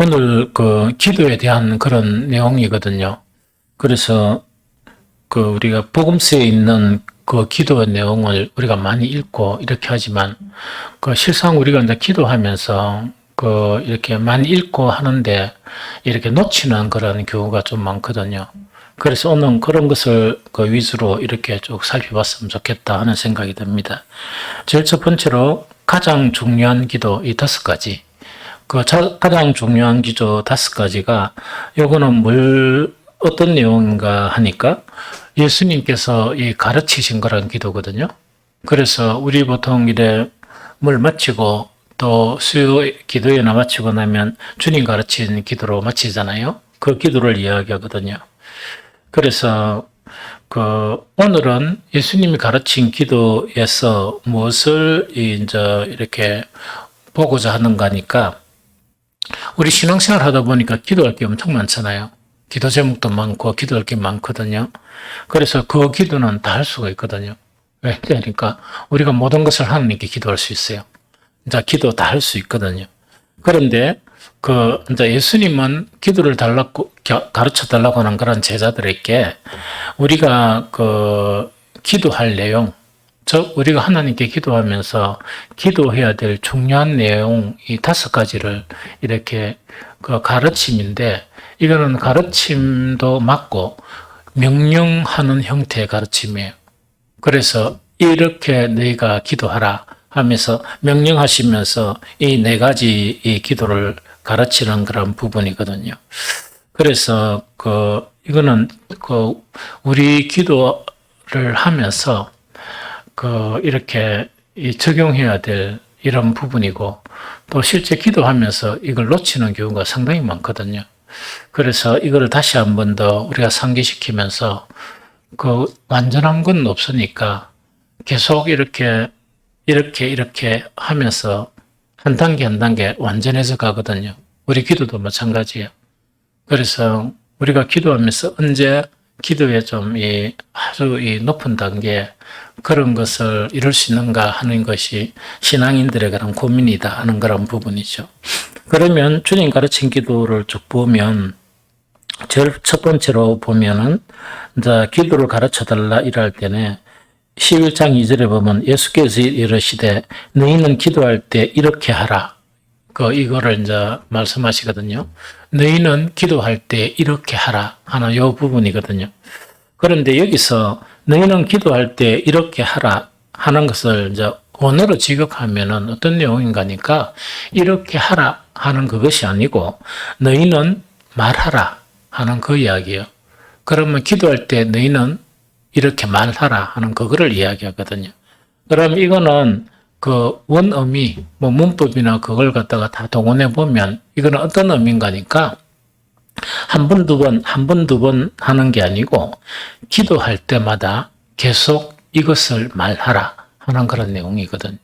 오늘 그 기도에 대한 그런 내용이거든요. 그래서 그 우리가 복음서에 있는 그 기도의 내용을 우리가 많이 읽고 이렇게 하지만 그 실상 우리가 이제 기도하면서 그 이렇게 많이 읽고 하는데 이렇게 놓치는 그런 경우가 좀 많거든요. 그래서 오늘 그런 것을 그 위주로 이렇게 쭉 살펴봤으면 좋겠다 하는 생각이 듭니다. 제일 첫 번째로 가장 중요한 기도 이 5가지. 가장 중요한 기도 5가지가 요거는 어떤 내용인가 하니까 예수님께서 이 가르치신 그런 기도거든요. 그래서 우리 보통 이래 뭘 마치고 또 수요 기도회나 마치고 나면 주님 가르친 기도로 마치잖아요. 그 기도를 이야기하거든요. 그래서 오늘은 예수님이 가르친 기도에서 무엇을 이제 이렇게 보고자 하는가 하니까 우리 신앙생활 하다 보니까 기도할 게 엄청 많잖아요. 기도 제목도 많고 기도할 게 많거든요. 그래서 그 기도는 다 할 수가 있거든요. 왜? 그러니까 우리가 모든 것을 하나님께 기도할 수 있어요. 이제 기도 다 할 수 있거든요. 그런데 이제 예수님은 기도를 가르쳐 달라고 하는 그런 제자들에게 우리가 기도할 내용, 즉 우리가 하나님께 기도하면서 기도해야 될 중요한 내용 이 5가지를 이렇게 가르침인데 이거는 가르침도 맞고 명령하는 형태의 가르침이에요. 그래서 이렇게 너희가 기도하라 하면서 명령하시면서 이 4가지 이 기도를 가르치는 그런 부분이거든요. 그래서 이거는 우리 기도를 하면서 이렇게 적용해야 될 이런 부분이고 또 실제 기도하면서 이걸 놓치는 경우가 상당히 많거든요. 그래서 이거를 다시 한 번 더 우리가 상기시키면서 완전한 건 없으니까 계속 이렇게 하면서 한 단계 한 단계 완전해져 가거든요. 우리 기도도 마찬가지예요. 그래서 우리가 기도하면서 언제 기도에 좀 아주 높은 단계 그런 것을 이룰 수 있는가 하는 것이 신앙인들의 그런 고민이다 하는 그런 부분이죠. 그러면 주님 가르친 기도를 쭉 보면 제일 첫 번째로 보면은 이제 기도를 가르쳐 달라 이럴 때는 11장 2절에 보면 예수께서 이르시되 너희는 기도할 때 이렇게 하라. 이거를 이제 말씀하시거든요. 너희는 기도할 때 이렇게 하라 하는 요 부분이거든요. 그런데 여기서 너희는 기도할 때 이렇게 하라 하는 것을 이제 원어로 직역하면은 어떤 내용인가 하니까 이렇게 하라 하는 그것이 아니고 너희는 말하라 하는 그 이야기예요. 그러면 기도할 때 너희는 이렇게 말하라 하는 그거를 이야기하거든요. 그럼 이거는 원어미, 문법이나 그걸 갖다가 다 동원해 보면 이거는 어떤 의미인가 하니까 한 번, 두 번 하는 게 아니고 기도할 때마다 계속 이것을 말하라 하는 그런 내용이거든요.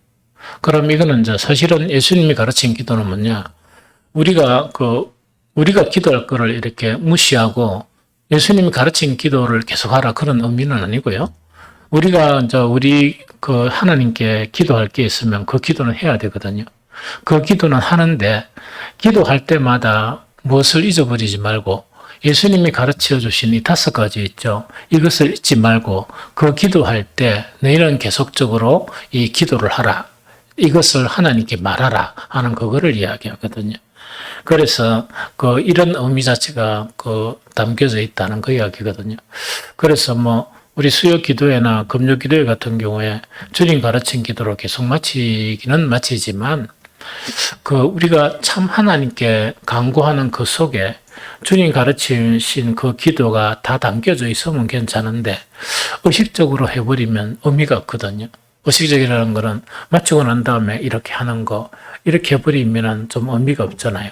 그럼 이거는 이제 사실은 예수님이 가르친 기도는 뭐냐? 우리가 기도할 거를 이렇게 무시하고 예수님이 가르친 기도를 계속하라 그런 의미는 아니고요. 우리가 이제 하나님께 기도할 게 있으면 그 기도는 해야 되거든요. 그 기도는 하는데 기도할 때마다 무엇을 잊어버리지 말고 예수님이 가르쳐 주신 이 5가지 있죠. 이것을 잊지 말고 그 기도할 때 너희는 계속적으로 이 기도를 하라. 이것을 하나님께 말하라 하는 그거를 이야기하거든요. 그래서 이런 의미 자체가 담겨져 있다는 그 이야기거든요. 그래서 우리 수요 기도회나 금요 기도회 같은 경우에 주님 가르친 기도로 계속 마치기는 마치지만 우리가 참 하나님께 간구하는 그 속에 주님 가르치신 그 기도가 다 담겨져 있으면 괜찮은데 의식적으로 해버리면 의미가 없거든요. 의식적이라는 거는 마치고 난 다음에 이렇게 하는 거 이렇게 해버리면 좀 의미가 없잖아요.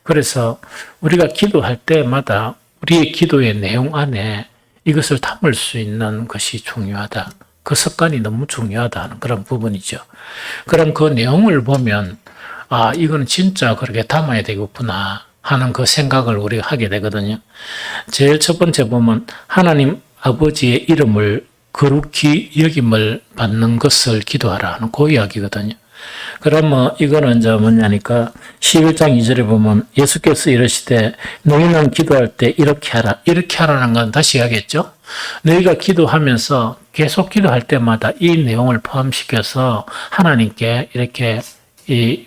그래서 우리가 기도할 때마다 우리의 기도의 내용 안에 이것을 담을 수 있는 것이 중요하다. 그 습관이 너무 중요하다 하는 그런 부분이죠. 그럼 그 내용을 보면 이건 진짜 그렇게 담아야 되겠구나 하는 그 생각을 우리가 하게 되거든요. 제일 첫 번째 보면 하나님 아버지의 이름을 거룩히 여김을 받는 것을 기도하라 하는 그 이야기거든요. 그러면 이거는 이제 뭐냐니까 11장 2절에 보면 예수께서 이르시되 너희는 기도할 때 이렇게 하라. 이렇게 하라는 건 다시 하겠죠. 너희가 기도하면서 계속 기도할 때마다 이 내용을 포함시켜서 하나님께 이렇게 이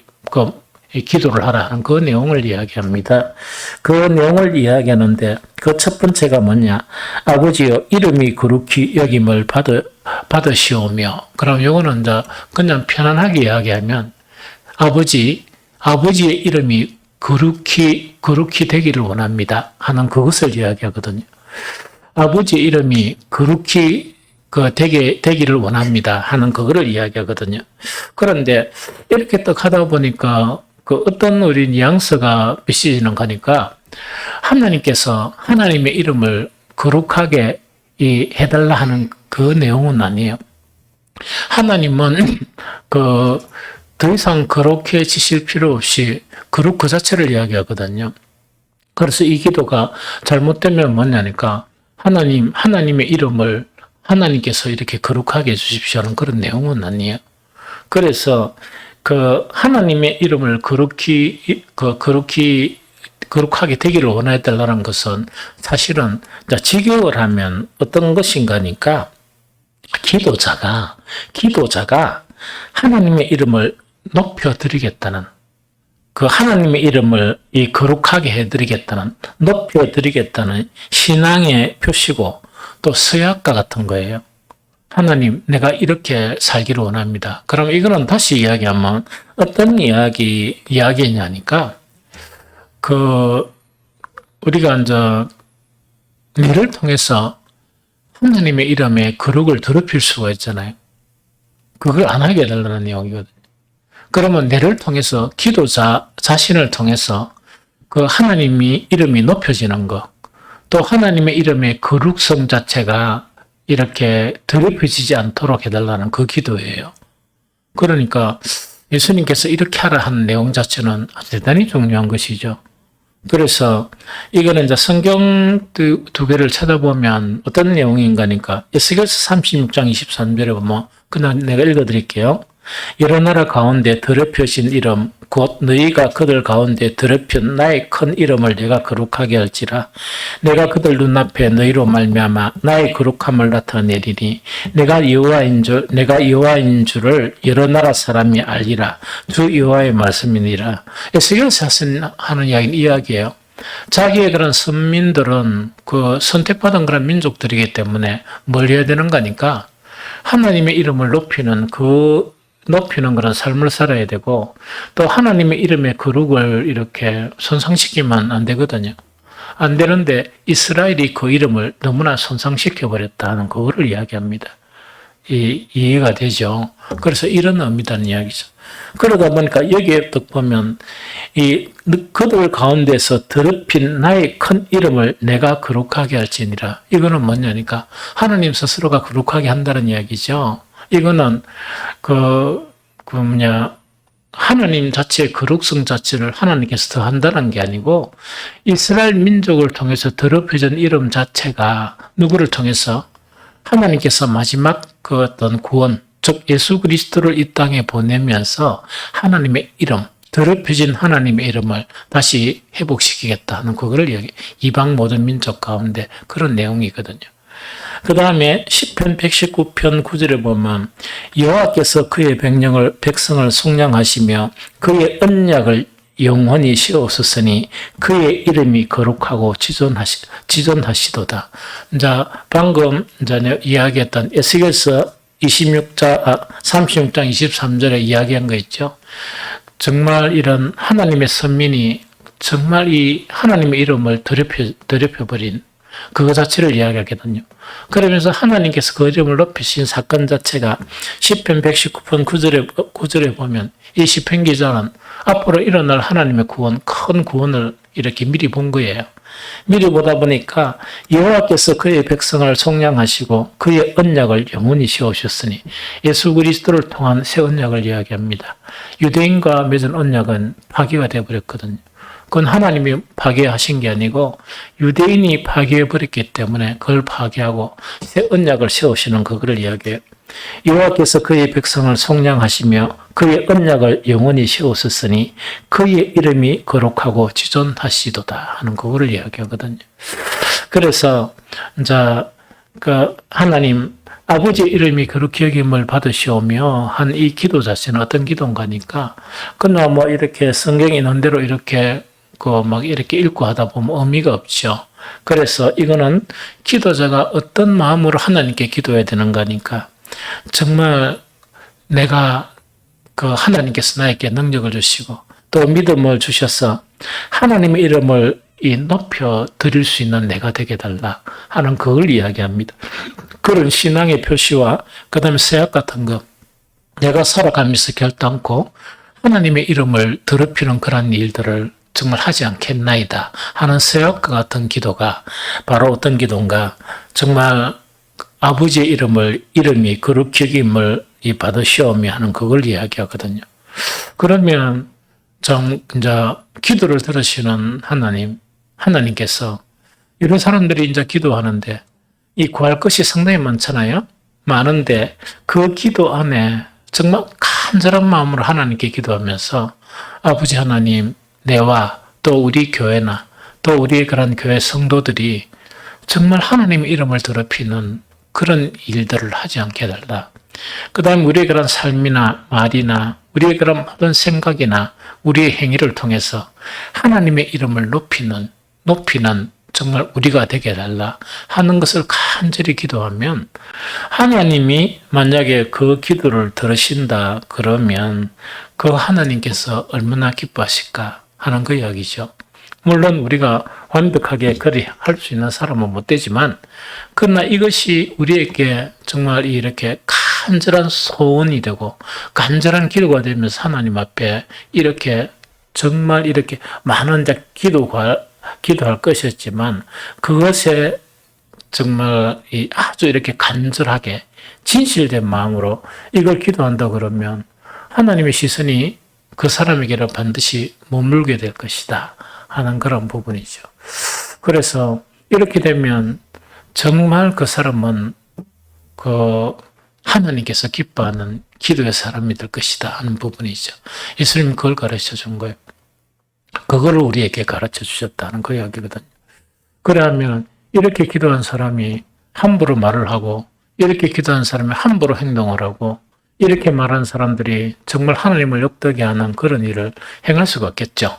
기도를 하라 하는 그 내용을 이야기합니다. 그 내용을 이야기하는데 그 첫 번째가 뭐냐? 아버지여 이름이 거룩히 여김을 받으시오며. 그럼 요거는 이제 그냥 편안하게 이야기하면 아버지의 이름이 거룩히 되기를 원합니다 하는 그것을 이야기하거든요. 아버지의 이름이 거룩히 되기를 원합니다 하는 그거를 이야기하거든요. 그런데 이렇게 딱 하다 보니까 어떤 우리 뉘앙스가 비치지는 가니까 하나님께서 하나님의 이름을 거룩하게 해달라 하는 그 내용은 아니에요. 하나님은 더 이상 거룩해지실 필요 없이 거룩 그 자체를 이야기하거든요. 그래서 이 기도가 잘못되면 뭐냐니까 하나님의 이름을 하나님께서 이렇게 거룩하게 해주십시오는 그런 내용은 아니에요. 그래서 하나님의 이름을 거룩하게 되기를 원해달라는 것은 사실은 직역을 하면 어떤 것인가니까 기도자가 하나님의 이름을 높여드리겠다는 하나님의 이름을 거룩하게 해드리겠다는 높여드리겠다는 신앙의 표시고 또 서약과 같은 거예요. 하나님, 내가 이렇게 살기를 원합니다. 그럼 이거는 다시 이야기하면 어떤 이야기냐니까, 우리가 이제, 일을 통해서 하나님의 이름에 거룩을 더럽힐 수가 있잖아요. 그걸 안 하게 해달라는 내용이거든요. 그러면 내를 통해서, 기도자 자신을 통해서 하나님의 이름이 높여지는 것, 또 하나님의 이름의 거룩성 자체가 이렇게 더럽혀지지 않도록 해달라는 그 기도예요. 그러니까 예수님께서 이렇게 하라 하는 내용 자체는 대단히 중요한 것이죠. 그래서 이거는 이제 성경 두 개를 찾아보면 어떤 내용인가니까 에스겔서 36장 23절에 보면 그냥 내가 읽어드릴게요. 여러 나라 가운데 더럽혀진 이름 곧 너희가 그들 가운데 더럽힌 나의 큰 이름을 내가 거룩하게 할지라. 내가 그들 눈앞에 너희로 말미암아 나의 거룩함을 나타내리니 내가 여호와인 줄을 여러 나라 사람이 알리라. 주 여호와의 말씀이니라. 에스겔서 하는 이야기는 이야기예요. 자기의 그런 선민들은 선택받은 그런 민족들이기 때문에 뭘 해야 되는 거니까 하나님의 이름을 높이는 그런 삶을 살아야 되고 또 하나님의 이름의 거룩을 이렇게 손상시키면 안 되거든요. 안 되는데 이스라엘이 그 이름을 너무나 손상시켜 버렸다는 그거를 이야기합니다. 이해가 되죠. 그래서 이런 의미다는 이야기죠. 그러다 보니까 여기에 딱 보면 그들 가운데서 더럽힌 나의 큰 이름을 내가 거룩하게 할지니라. 이거는 뭐냐니까 하나님 스스로가 거룩하게 한다는 이야기죠. 이거는 하나님 자체의 거룩성 자체를 하나님께서 더 한다는 게 아니고 이스라엘 민족을 통해서 더럽혀진 이름 자체가 누구를 통해서 하나님께서 마지막 어떤 구원, 즉 예수 그리스도를 이 땅에 보내면서 하나님의 이름, 더럽혀진 하나님의 이름을 다시 회복시키겠다 하는 그거를 이방 모든 민족 가운데 그런 내용이거든요. 그 다음에 시편 119편 9절에 보면 여호와께서 그의 백성을 속량하시며 그의 언약을 영원히 씌우셨으니 그의 이름이 거룩하고 지존하시도다. 자, 방금 이야기했던 에스겔서 36장 23절에 이야기한 거 있죠. 정말 이런 하나님의 선민이 정말 이 하나님의 이름을 더럽혀버린 그거 자체를 이야기하거든요. 그러면서 하나님께서 그 이름을 높이신 사건 자체가 시편 119편 9절에 보면 이 시편 기자는 앞으로 일어날 하나님의 구원, 큰 구원을 이렇게 미리 본 거예요. 미리 보다 보니까 여호와께서 그의 백성을 속량하시고 그의 언약을 영원히 세우셨으니 예수 그리스도를 통한 새 언약을 이야기합니다. 유대인과 맺은 언약은 파기가 되어버렸거든요. 그건 하나님이 파괴하신 게 아니고 유대인이 파괴해버렸기 때문에 그걸 파괴하고 새 언약을 세우시는 그거를 이야기해요. 여호와께서 그의 백성을 속량하시며 그의 언약을 영원히 세우셨으니 그의 이름이 거룩하고 지존하시도다 하는 그거를 이야기하거든요. 그래서 이제 그 하나님 아버지 이름이 거룩히 여김을 받으시오며 한 이 기도 자체는 어떤 기도인가니까 그러나 뭐 이렇게 성경에 있는 대로 이렇게 그 막 이렇게 읽고 하다 보면 의미가 없죠. 그래서 이거는 기도자가 어떤 마음으로 하나님께 기도해야 되는가니까 정말 내가 그 하나님께서 나에게 능력을 주시고 또 믿음을 주셔서 하나님의 이름을 높여 드릴 수 있는 내가 되게 달라 하는 그걸 이야기합니다. 그런 신앙의 표시와 그다음에 세약 같은 거 내가 살아가면서 결단코 하나님의 이름을 더럽히는 그런 일들을 정말 하지 않겠나이다 하는 세약과 같은 기도가 바로 어떤 기도인가 정말 아버지의 이름이 거룩히 여김을 받으시오며 하는 그걸 이야기하거든요. 그러면 이제 기도를 들으시는 하나님께서 이런 사람들이 이제 기도하는데 이 구할 것이 상당히 많잖아요. 많은데 그 기도 안에 정말 간절한 마음으로 하나님께 기도하면서 아버지 하나님, 내와 또 우리 교회나 또 우리의 그런 교회 성도들이 정말 하나님의 이름을 더럽히는 그런 일들을 하지 않게 해달라. 그 다음 우리의 그런 삶이나 말이나 우리의 그런 모든 생각이나 우리의 행위를 통해서 하나님의 이름을 높이는 정말 우리가 되게 해달라 하는 것을 간절히 기도하면 하나님이 만약에 그 기도를 들으신다 그러면 그 하나님께서 얼마나 기뻐하실까 하는 그 이야기죠. 물론 우리가 완벽하게 그리 할 수 있는 사람은 못 되지만 그러나 이것이 우리에게 정말 이렇게 간절한 소원이 되고 간절한 기도가 되면서 하나님 앞에 이렇게 정말 이렇게 많은 기도할 것이었지만 그것에 정말 아주 이렇게 간절하게 진실된 마음으로 이걸 기도한다 그러면 하나님의 시선이 그 사람에게는 반드시 머물게 될 것이다 하는 그런 부분이죠. 그래서 이렇게 되면 정말 그 사람은 그 하나님께서 기뻐하는 기도의 사람이 될 것이다 하는 부분이죠. 예수님이 그걸 가르쳐 준 거예요. 그걸 우리에게 가르쳐 주셨다는 그 이야기거든요. 그러면 이렇게 기도한 사람이 함부로 말을 하고 이렇게 기도한 사람이 함부로 행동을 하고 이렇게 말한 사람들이 정말 하나님을 욕되게 하는 그런 일을 행할 수가 없겠죠.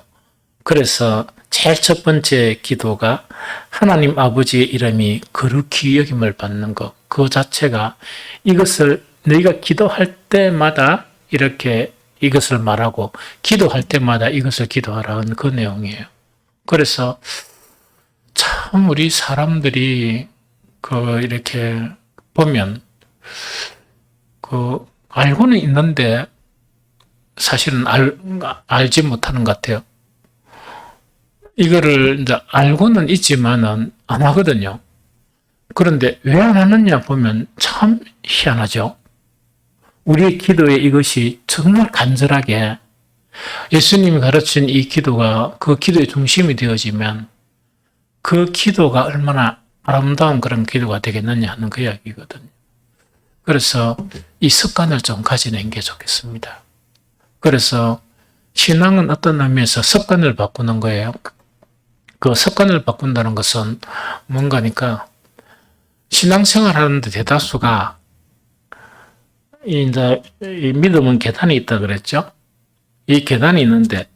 그래서 제일 첫 번째 기도가 하나님 아버지의 이름이 거룩히 여김을 받는 것, 그 자체가 이것을 너희가 기도할 때마다 이렇게 이것을 말하고 기도할 때마다 이것을 기도하라는 그 내용이에요. 그래서 참 우리 사람들이 이렇게 보면 알고는 있는데 사실은 알지 못하는 것 같아요. 이거를 이제 알고는 있지만은 안 하거든요. 그런데 왜 안 하느냐 보면 참 희한하죠. 우리의 기도에 이것이 정말 간절하게 예수님이 가르친 이 기도가 그 기도의 중심이 되어지면 그 기도가 얼마나 아름다운 그런 기도가 되겠느냐 하는 그 이야기거든요. 그래서 이 습관을 좀 가지는 게 좋겠습니다. 그래서 신앙은 어떤 의미에서 습관을 바꾸는 거예요. 그 습관을 바꾼다는 것은 뭔가니까 신앙생활 하는데 대다수가 이제 이 믿음은 계단이 있다 그랬죠. 이 계단이 있는데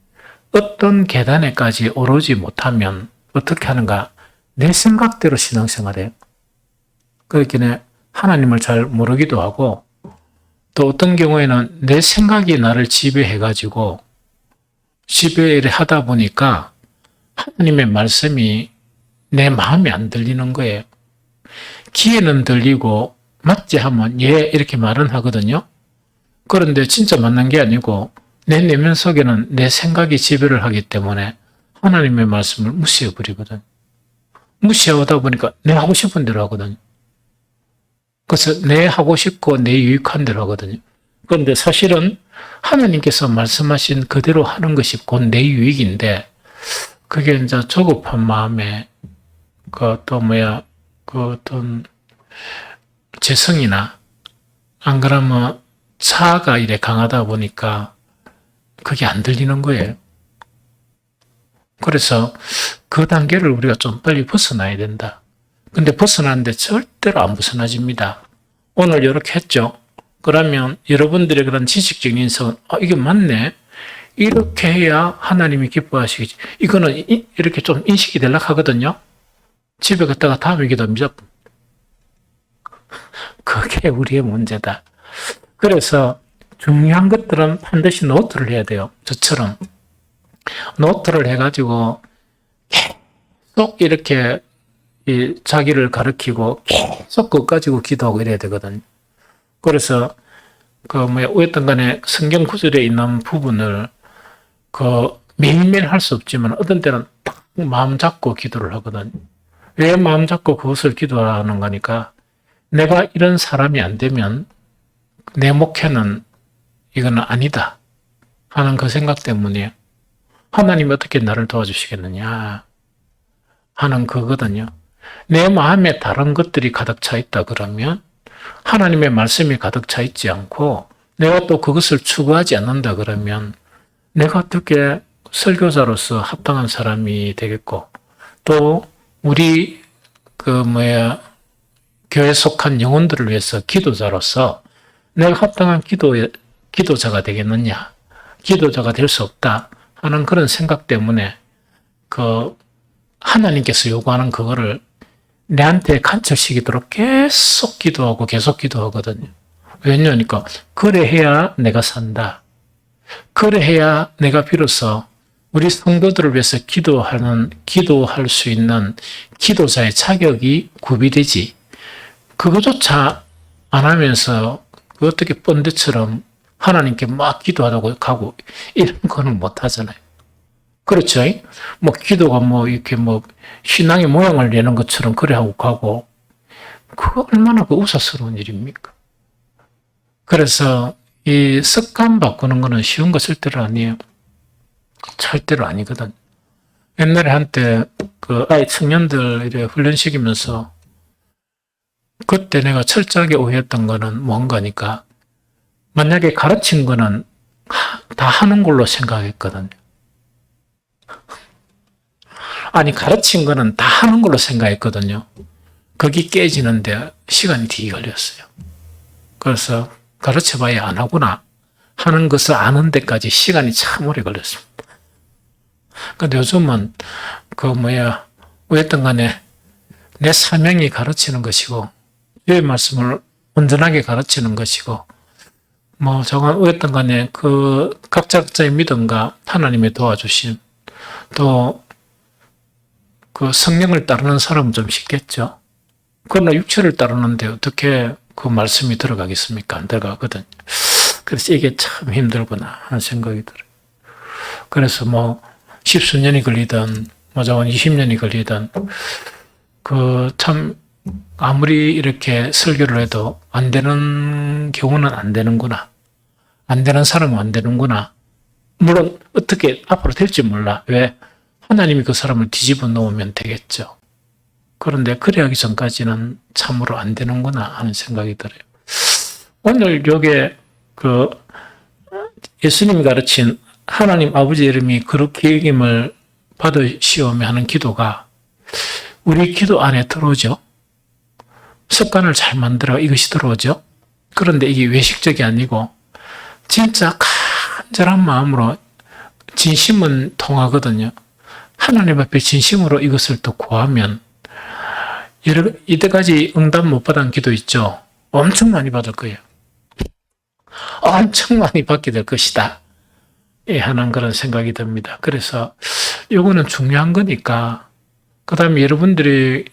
어떤 계단에까지 오르지 못하면 어떻게 하는가? 내 생각대로 신앙생활해요. 그렇기에 하나님을 잘 모르기도 하고 또 어떤 경우에는 내 생각이 나를 지배해가지고 지배를 하다 보니까 하나님의 말씀이 내 마음에 안 들리는 거예요. 귀에는 들리고 맞지 하면 예 이렇게 말은 하거든요. 그런데 진짜 맞는 게 아니고 내 내면 속에는 내 생각이 지배를 하기 때문에 하나님의 말씀을 무시해버리거든. 무시하다 보니까 내 하고 싶은 대로 하거든요. 그래서 내 하고 싶고 내 유익한 대로 하거든요. 그런데 사실은 하나님께서 말씀하신 그대로 하는 것이 곧 내 유익인데 그게 이제 조급한 마음에 그 어떤 재성이나 안 그러면 차가 이래 강하다 보니까 그게 안 들리는 거예요. 그래서 그 단계를 우리가 좀 빨리 벗어나야 된다. 근데 벗어나는데 절대로 안 벗어나집니다. 오늘 이렇게 했죠. 그러면 여러분들의 그런 지식적인 인성은 이게 맞네. 이렇게 해야 하나님이 기뻐하시겠지. 이거는 이렇게 좀 인식이 되려고 하거든요. 집에 갔다가 다음에 기도합니다. 그게 우리의 문제다. 그래서 중요한 것들은 반드시 노트를 해야 돼요. 저처럼. 노트를 해가지고 계속 이렇게 자기를 가르치고 계속 그거 가지고 기도하고 이래야 되거든요. 그래서 어떤 간에 성경 구절에 있는 부분을 매일매일 할 수 없지만 어떤 때는 딱 마음 잡고 기도를 하거든요. 왜 마음 잡고 그것을 기도하는 거니까 내가 이런 사람이 안 되면 내 목회는 이거는 아니다 하는 그 생각 때문에 하나님이 어떻게 나를 도와주시겠느냐 하는 거거든요. 내 마음에 다른 것들이 가득 차 있다 그러면 하나님의 말씀이 가득 차 있지 않고 내가 또 그것을 추구하지 않는다 그러면 내가 어떻게 설교자로서 합당한 사람이 되겠고 또 우리 교회에 속한 영혼들을 위해서 기도자로서 내가 합당한 기도자가 되겠느냐, 기도자가 될 수 없다 하는 그런 생각 때문에 하나님께서 요구하는 그거를 내한테 간철시키도록 계속 기도하고 계속 기도하거든요. 왜냐니까 그래야 내가 산다. 그래야 내가 비로소 우리 성도들을 위해서 기도할 수 있는 기도자의 자격이 구비되지. 그거조차 안 하면서 어떻게 뻔데처럼 하나님께 막 기도하다고 가고 이런 거는 못 하잖아요. 그렇죠? 기도가 이렇게 신앙의 모양을 내는 것처럼 그래 하고 가고 그거 얼마나 우사스러운 일입니까? 그래서 이 습관 바꾸는 거는 쉬운 거 절대로 아니에요. 절대로 아니거든. 옛날에 한때 아이 청년들 이래 훈련시키면서 그때 내가 철저하게 오해했던 거는 뭔가니까 만약에 가르친 거는 다 하는 걸로 생각했거든요. 아니 가르친 거는 다 하는 걸로 생각했거든요. 거기 깨지는데 시간이 되게 걸렸어요. 그래서 가르쳐봐야 안 하구나 하는 것을 아는 데까지 시간이 참 오래 걸렸습니다. 근데 요즘은 어쨌든 간에 내 사명이 가르치는 것이고 주의 말씀을 온전하게 가르치는 것이고 저건 어쨌든 간에 각자의 믿음과 하나님의 도와주심 또 성령을 따르는 사람은 좀 쉽겠죠. 그러나 육체를 따르는데 어떻게 그 말씀이 들어가겠습니까? 안 들어가거든요. 그래서 이게 참 힘들구나 하는 생각이 들어요. 그래서 십수년이 걸리든 저건 20년이 걸리든 참 아무리 이렇게 설교를 해도 안 되는 경우는 안 되는구나. 안 되는 사람은 안 되는구나. 물론 어떻게 앞으로 될지 몰라. 왜? 하나님이 그 사람을 뒤집어 놓으면 되겠죠. 그런데 그래 하기 전까지는 참으로 안 되는구나 하는 생각이 들어요. 오늘 요게 예수님이 가르친 하나님 아버지 이름이 그렇게 여김을 받으시오며 하는 기도가 우리 기도 안에 들어오죠. 습관을 잘 만들어 이것이 들어오죠. 그런데 이게 외식적이 아니고 진짜 간절한 마음으로 진심은 통하거든요. 하나님 앞에 진심으로 이것을 또 구하면 이때까지 응답 못 받은 기도 있죠. 엄청 많이 받을 거예요. 엄청 많이 받게 될 것이다. 하는 그런 생각이 듭니다. 그래서 이거는 중요한 거니까 그 다음에 여러분들을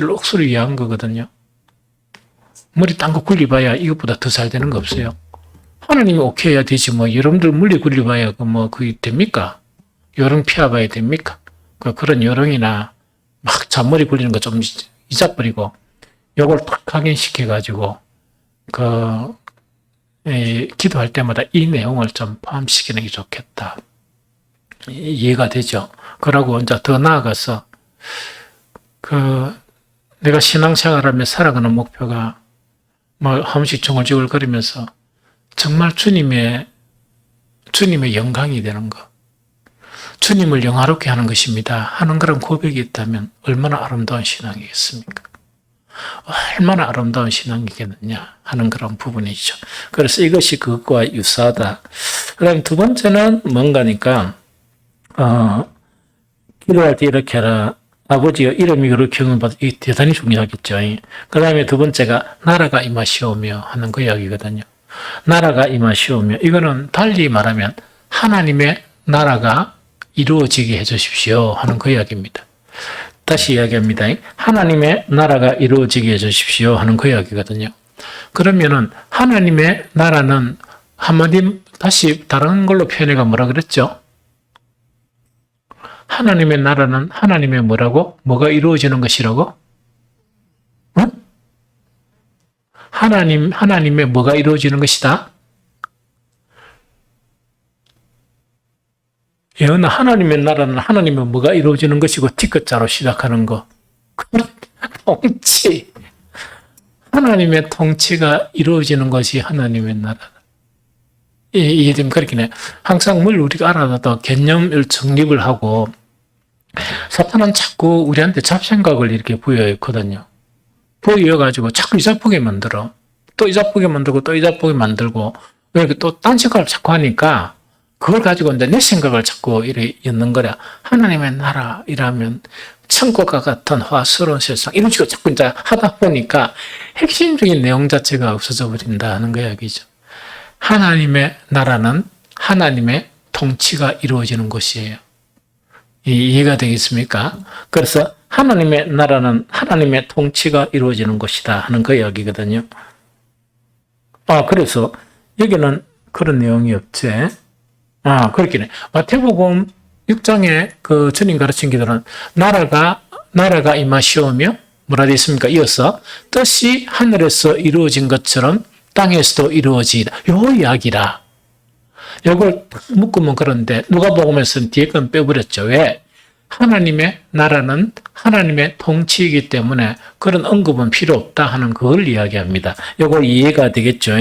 억수로 위한 거거든요. 머리 딴 거 굴려봐야 이것보다 더 잘 되는 거 없어요. 하나님이 오케이 해야 되지 여러분들 물리 굴려봐야 그게 됩니까? 요령 피워봐야 됩니까? 그런 요령이나 막 잔머리 굴리는 거 좀 잊어버리고 요걸 탁 각인시켜가지고 기도할 때마다 이 내용을 좀 포함시키는 게 좋겠다. 이해가 되죠? 그러고 이제 더 나아가서 내가 신앙생활하며 살아가는 목표가 뭐 한 번씩 중얼중얼거리면서 정말 주님의 영광이 되는 것, 주님을 영화롭게 하는 것입니다 하는 그런 고백이 있다면 얼마나 아름다운 신앙이겠습니까? 얼마나 아름다운 신앙이겠느냐 하는 그런 부분이죠. 그래서 이것이 그것과 유사하다. 그 다음 두 번째는 뭔가니까 기도할 때 이렇게 하라. 아버지여 이름이 그렇게 경험받아. 이 대단히 중요하겠죠. 그 다음에 두 번째가 나라가 임하시오며 하는 그 이야기거든요. 나라가 임하시오며 이거는 달리 말하면 하나님의 나라가 이루어지게 해주십시오 하는 그 이야기입니다. 다시 이야기합니다. 하나님의 나라가 이루어지게 해주십시오 하는 그 이야기거든요. 그러면은 하나님의 나라는 한마디 다시 다른 걸로 표현해가 뭐라 그랬죠? 하나님의 나라는 하나님의 뭐라고? 뭐가 이루어지는 것이라고? 응? 하나님의 뭐가 이루어지는 것이다? 예언은 하나님의 나라는 하나님의 뭐가 이루어지는 것이고 T자로 시작하는 거. 통치. 하나님의 통치가 이루어지는 것이 하나님의 나라다. 이게 좀 그렇긴 해요. 항상 뭘 우리가 알아도 개념을 정립을 하고 사탄은 자꾸 우리한테 잡생각을 이렇게 부여했거든요. 부여해가지고 자꾸 이자쁘게 만들어. 또 이자쁘게 만들고 또 이자쁘게 만들고 이렇게 또 딴 생각을 자꾸 하니까 그걸 가지고 이제 내 생각을 자꾸 이렇게 엮는 거야. 하나님의 나라 이라면 천국과 같은 화스러운 세상 이런 식으로 자꾸 이제 하다 보니까 핵심적인 내용 자체가 없어져 버린다는 거 이야기죠. 하나님의 나라는 하나님의 통치가 이루어지는 것이에요. 이해가 되겠습니까? 그래서 하나님의 나라는 하나님의 통치가 이루어지는 것이다 하는 그 이야기거든요. 그래서 여기는 그런 내용이 없지. 그렇긴 해. 마태복음 6장에 그 주님 가르친 기도는 나라가 임하시오며 뭐라 되어 있습니까? 이어서 뜻이 하늘에서 이루어진 것처럼 땅에서도 이루어지다. 요 이야기라. 요걸 묶으면 그런데 누가복음에서는 뒤에 건 빼버렸죠. 왜? 하나님의 나라는 하나님의 통치이기 때문에 그런 언급은 필요 없다 하는 그걸 이야기합니다. 요거 이해가 되겠죠.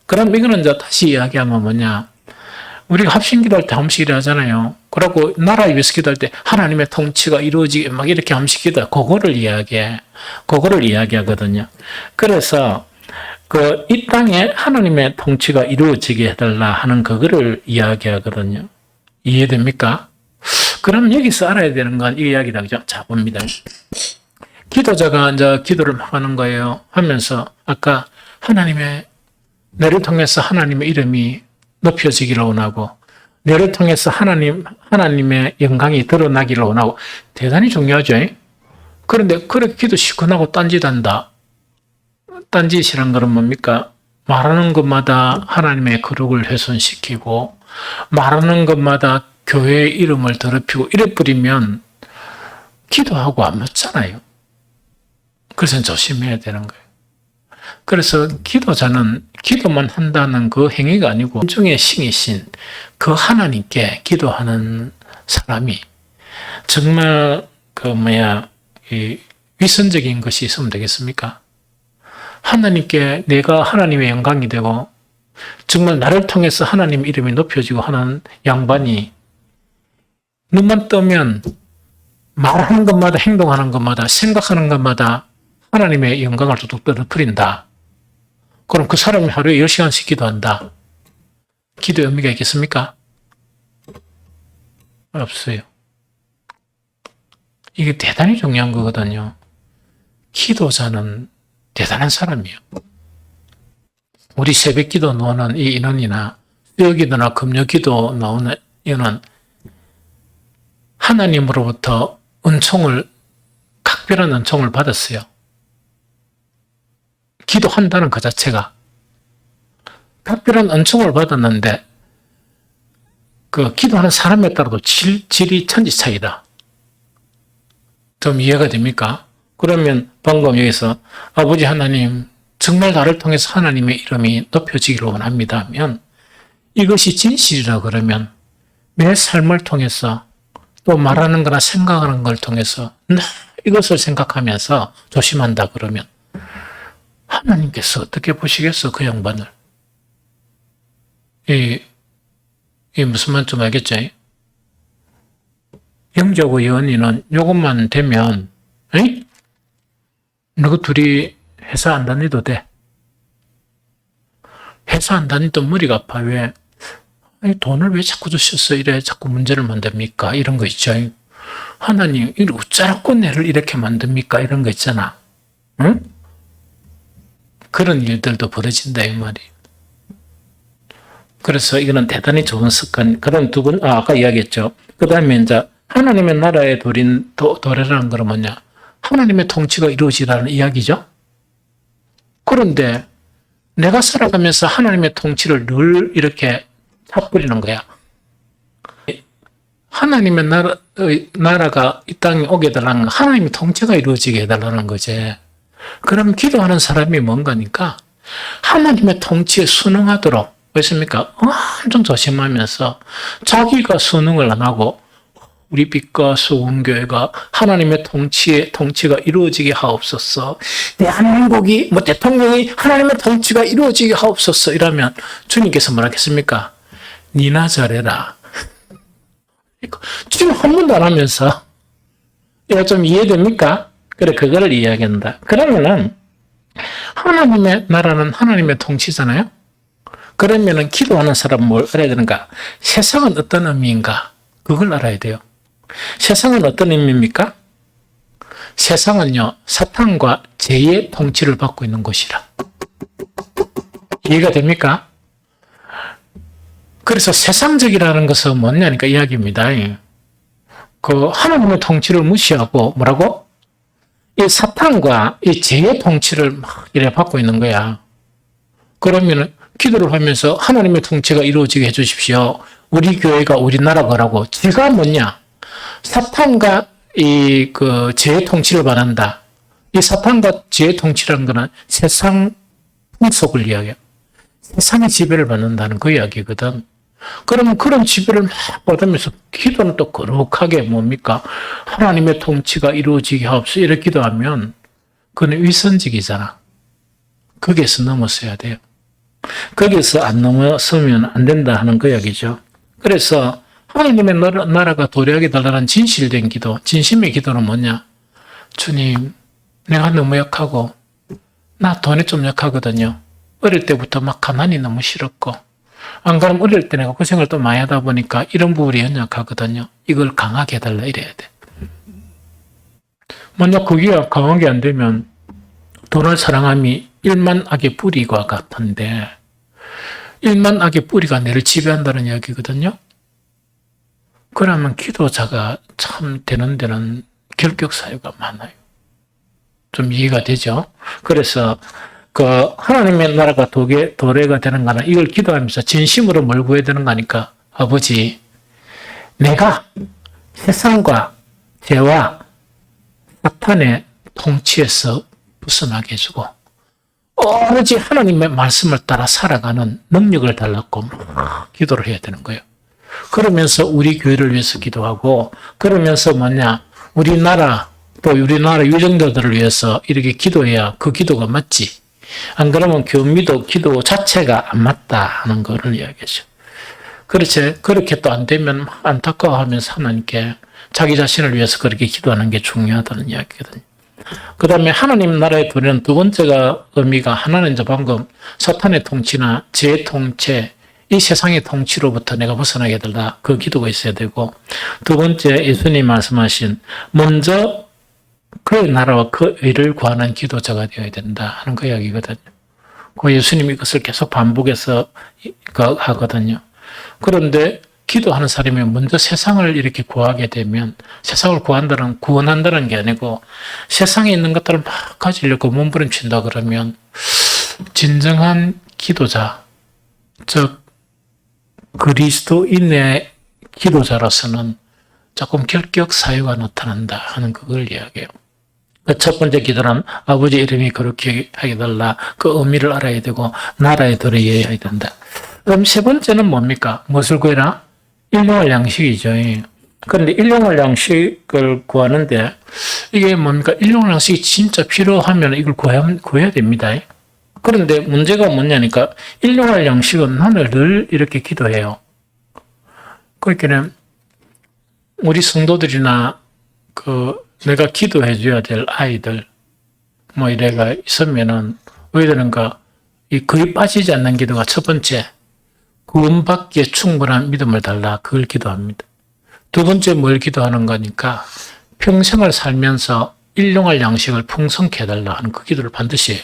그럼 이거는 이제 다시 이야기하면 뭐냐. 우리가 합심 기도할 때 함식 하잖아요. 그러고 나라 위해서 기도할 때 하나님의 통치가 이루어지게 막 이렇게 함식 기도해. 그거를 이야기하거든요. 그래서 이 땅에 하나님의 통치가 이루어지게 해달라 하는 그거를 이야기하거든요. 이해됩니까? 그럼 여기서 알아야 되는 건 이 이야기다. 그죠? 자, 봅니다. 기도자가 이제 기도를 막 하는 거예요. 하면서 아까 내를 통해서 하나님의 이름이 높여지기를 원하고, 내를 통해서 하나님의 영광이 드러나기를 원하고, 대단히 중요하죠. 그런데 그렇게 기도 시큰하고 딴짓한다. 딴짓이란 것은 뭡니까? 말하는 것마다 하나님의 거룩을 훼손시키고, 말하는 것마다 교회의 이름을 더럽히고 이래버리면 기도하고 안 맞잖아요. 그래서 조심해야 되는 거예요. 그래서 기도자는 기도만 한다는 그 행위가 아니고 인중의 신이신 그 하나님께 기도하는 사람이 정말 이 위선적인 것이 있으면 되겠습니까? 하나님께 내가 하나님의 영광이 되고 정말 나를 통해서 하나님 이름이 높여지고 하는 양반이 눈만 뜨면 말하는 것마다 행동하는 것마다 생각하는 것마다 하나님의 영광을 뚝뚝 떨어뜨린다. 그럼 그 사람이 하루에 10시간씩 기도한다. 기도의 의미가 있겠습니까? 없어요. 이게 대단히 중요한 거거든요. 기도자는 대단한 사람이에요. 우리 새벽 기도 나오는 이 인원이나 수요 기도나 금요 기도 나오는 인원, 하나님으로부터 각별한 은총을 받았어요. 기도한다는 그 자체가. 각별한 은총을 받았는데, 기도하는 사람에 따라도 질이 천지 차이다. 좀 이해가 됩니까? 그러면 방금 여기서 아버지 하나님, 정말 나를 통해서 하나님의 이름이 높여지기를 원합니다 하면 이것이 진실이라 그러면 내 삶을 통해서 또 말하는 거나 생각하는 걸 통해서 이것을 생각하면서 조심한다 그러면 하나님께서 어떻게 보시겠어, 그 양반을? 이 무슨 말인지 알겠죠? 영자고 여은이는 요것만 되면, 에이? 너희 둘이 회사 안 다니도 돼. 회사 안 다니도 머리가 아파. 왜? 아니, 돈을 왜 자꾸 주셨어? 이래 자꾸 문제를 만듭니까? 이런 거 있죠. 하나님, 이걸 어쩌라고 내를 이렇게 만듭니까? 이런 거 있잖아. 응? 그런 일들도 벌어진다, 이 말이. 그래서 이거는 대단히 좋은 습관. 그런 두 분, 아까 이야기했죠. 그 다음에 이제 하나님의 나라의 도래라는 건 뭐냐? 하나님의 통치가 이루어지라는 이야기죠. 그런데 내가 살아가면서 하나님의 통치를 늘 이렇게 잡부리는 거야. 하나님의 나라가 이 땅에 오게 해달라는 건 하나님의 통치가 이루어지게 해달라는 거지. 그럼 기도하는 사람이 뭔가니까 하나님의 통치에 순응하도록, 왜습니까? 엄청 조심하면서 자기가 순응을 안 하고 우리 빛과 소원교회가 하나님의 통치가 이루어지게 하옵소서. 대한민국이 대통령이 하나님의 통치가 이루어지게 하옵소서. 이러면 주님께서 뭐라겠습니까? 니나 잘해라. 주님 한 번도 안 하면서 이거 좀 이해됩니까? 그래, 그거를 이야기한다. 그러면은 하나님의 나라는 하나님의 통치잖아요. 그러면은 기도하는 사람은 뭘 알아야 되는가? 세상은 어떤 의미인가? 그걸 알아야 돼요. 세상은 어떤 의미입니까? 세상은요, 사탄과 죄의 통치를 받고 있는 곳이라. 이해가 됩니까? 그래서 세상적이라는 것은 뭐냐니까 이야기입니다. 그 하나님의 통치를 무시하고 뭐라고? 이 사탄과 이 죄의 통치를 막 이래 받고 있는 거야. 그러면 기도를 하면서 하나님의 통치가 이루어지게 해주십시오. 우리 교회가 우리나라가라고. 죄가 뭐냐? 사탄과 그 죄의 통치를 받는다. 이 사탄과 죄의 통치라는 것은 세상 풍속을 이야기해요. 세상의 지배를 받는다는 그 이야기거든. 그러면 그런 지배를 막 받으면서 기도는 또 거룩하게 뭡니까? 하나님의 통치가 이루어지게 하옵소서. 이렇게 기도하면 그건 위선직이잖아. 거기에서 넘어서야 돼요. 거기에서 안 넘어서면 안 된다 하는 그 이야기죠. 그래서 하나님의 나라가 도래하게 달라는 진실된 기도, 진심의 기도는 뭐냐? 주님, 내가 너무 약하고 나 돈에 좀 약하거든요. 어릴 때부터 막 가난이 너무 싫었고, 안 그러면 어릴 때 내가 고생을 또 많이 하다 보니까 이런 부분이 연약하거든요. 이걸 강하게 해달라 이래야 돼. 만약 그게 강하게 안 되면 돈을 사랑함이 일만 악의 뿌리와 같은데, 일만 악의 뿌리가 내를 지배한다는 이야기거든요. 그러면 기도자가 참 되는 데는 결격 사유가 많아요. 좀 이해가 되죠? 그래서 그 하나님의 나라가 도래가 되는 거는 이걸 기도하면서 진심으로 뭘 구해야 되는 거니까, 아버지, 내가 세상과 죄와 사탄의 통치에서 벗어나게 해주고 오로지 하나님의 말씀을 따라 살아가는 능력을 달라고 기도를 해야 되는 거예요. 그러면서 우리 교회를 위해서 기도하고, 그러면서 뭐냐, 우리나라 또 우리나라 유정자들을 위해서 이렇게 기도해야 그 기도가 맞지. 안 그러면 교미도 기도 자체가 안 맞다 하는 거를 이야기하죠. 그렇지. 그렇게 또 안 되면 안타까워하면서 하나님께 자기 자신을 위해서 그렇게 기도하는 게 중요하다는 이야기거든요. 그 다음에 하나님 나라의 도래는 두 번째가 의미가, 하나는 이제 방금 사탄의 통치나 죄의 통치, 이 세상의 통치로부터 내가 벗어나게 해달라, 그 기도가 있어야 되고, 두 번째 예수님 말씀하신 먼저 그의 나라와 그 의를 구하는 기도자가 되어야 된다 하는 그 이야기거든요. 그 예수님이 이것을 계속 반복해서 하거든요. 그런데 기도하는 사람이 먼저 세상을 이렇게 구하게 되면, 세상을 구원한다는 게 아니고 세상에 있는 것들을 막 가지려고 몸부림친다 그러면 진정한 기도자, 즉 그리스도인의 기도자로서는 조금 결격 사유가 나타난다 하는 그걸 이야기해요. 첫 번째 기도는 아버지 이름이 그렇게 하게 달라, 그 의미를 알아야 되고 나라의 도래해야 된다. 그럼 세 번째는 뭡니까? 무엇을 구해라? 일용할 양식이죠. 그런데 일용할 양식을 구하는데 이게 뭡니까? 일용할 양식이 진짜 필요하면 이걸 구해야 됩니다. 그런데 문제가 뭐냐니까 일용할 양식은 나는 늘 이렇게 기도해요. 그러니까 우리 성도들이나 내가 기도해 줘야 될 아이들 뭐 이래가 있으면은 왜 그런가 거의 빠지지 않는 기도가 첫 번째 구원받기에 충분한 믿음을 달라 그걸 기도합니다. 두 번째 뭘 기도하는 거니까 평생을 살면서 일용할 양식을 풍성케 해달라 하는 그 기도를 반드시 해요.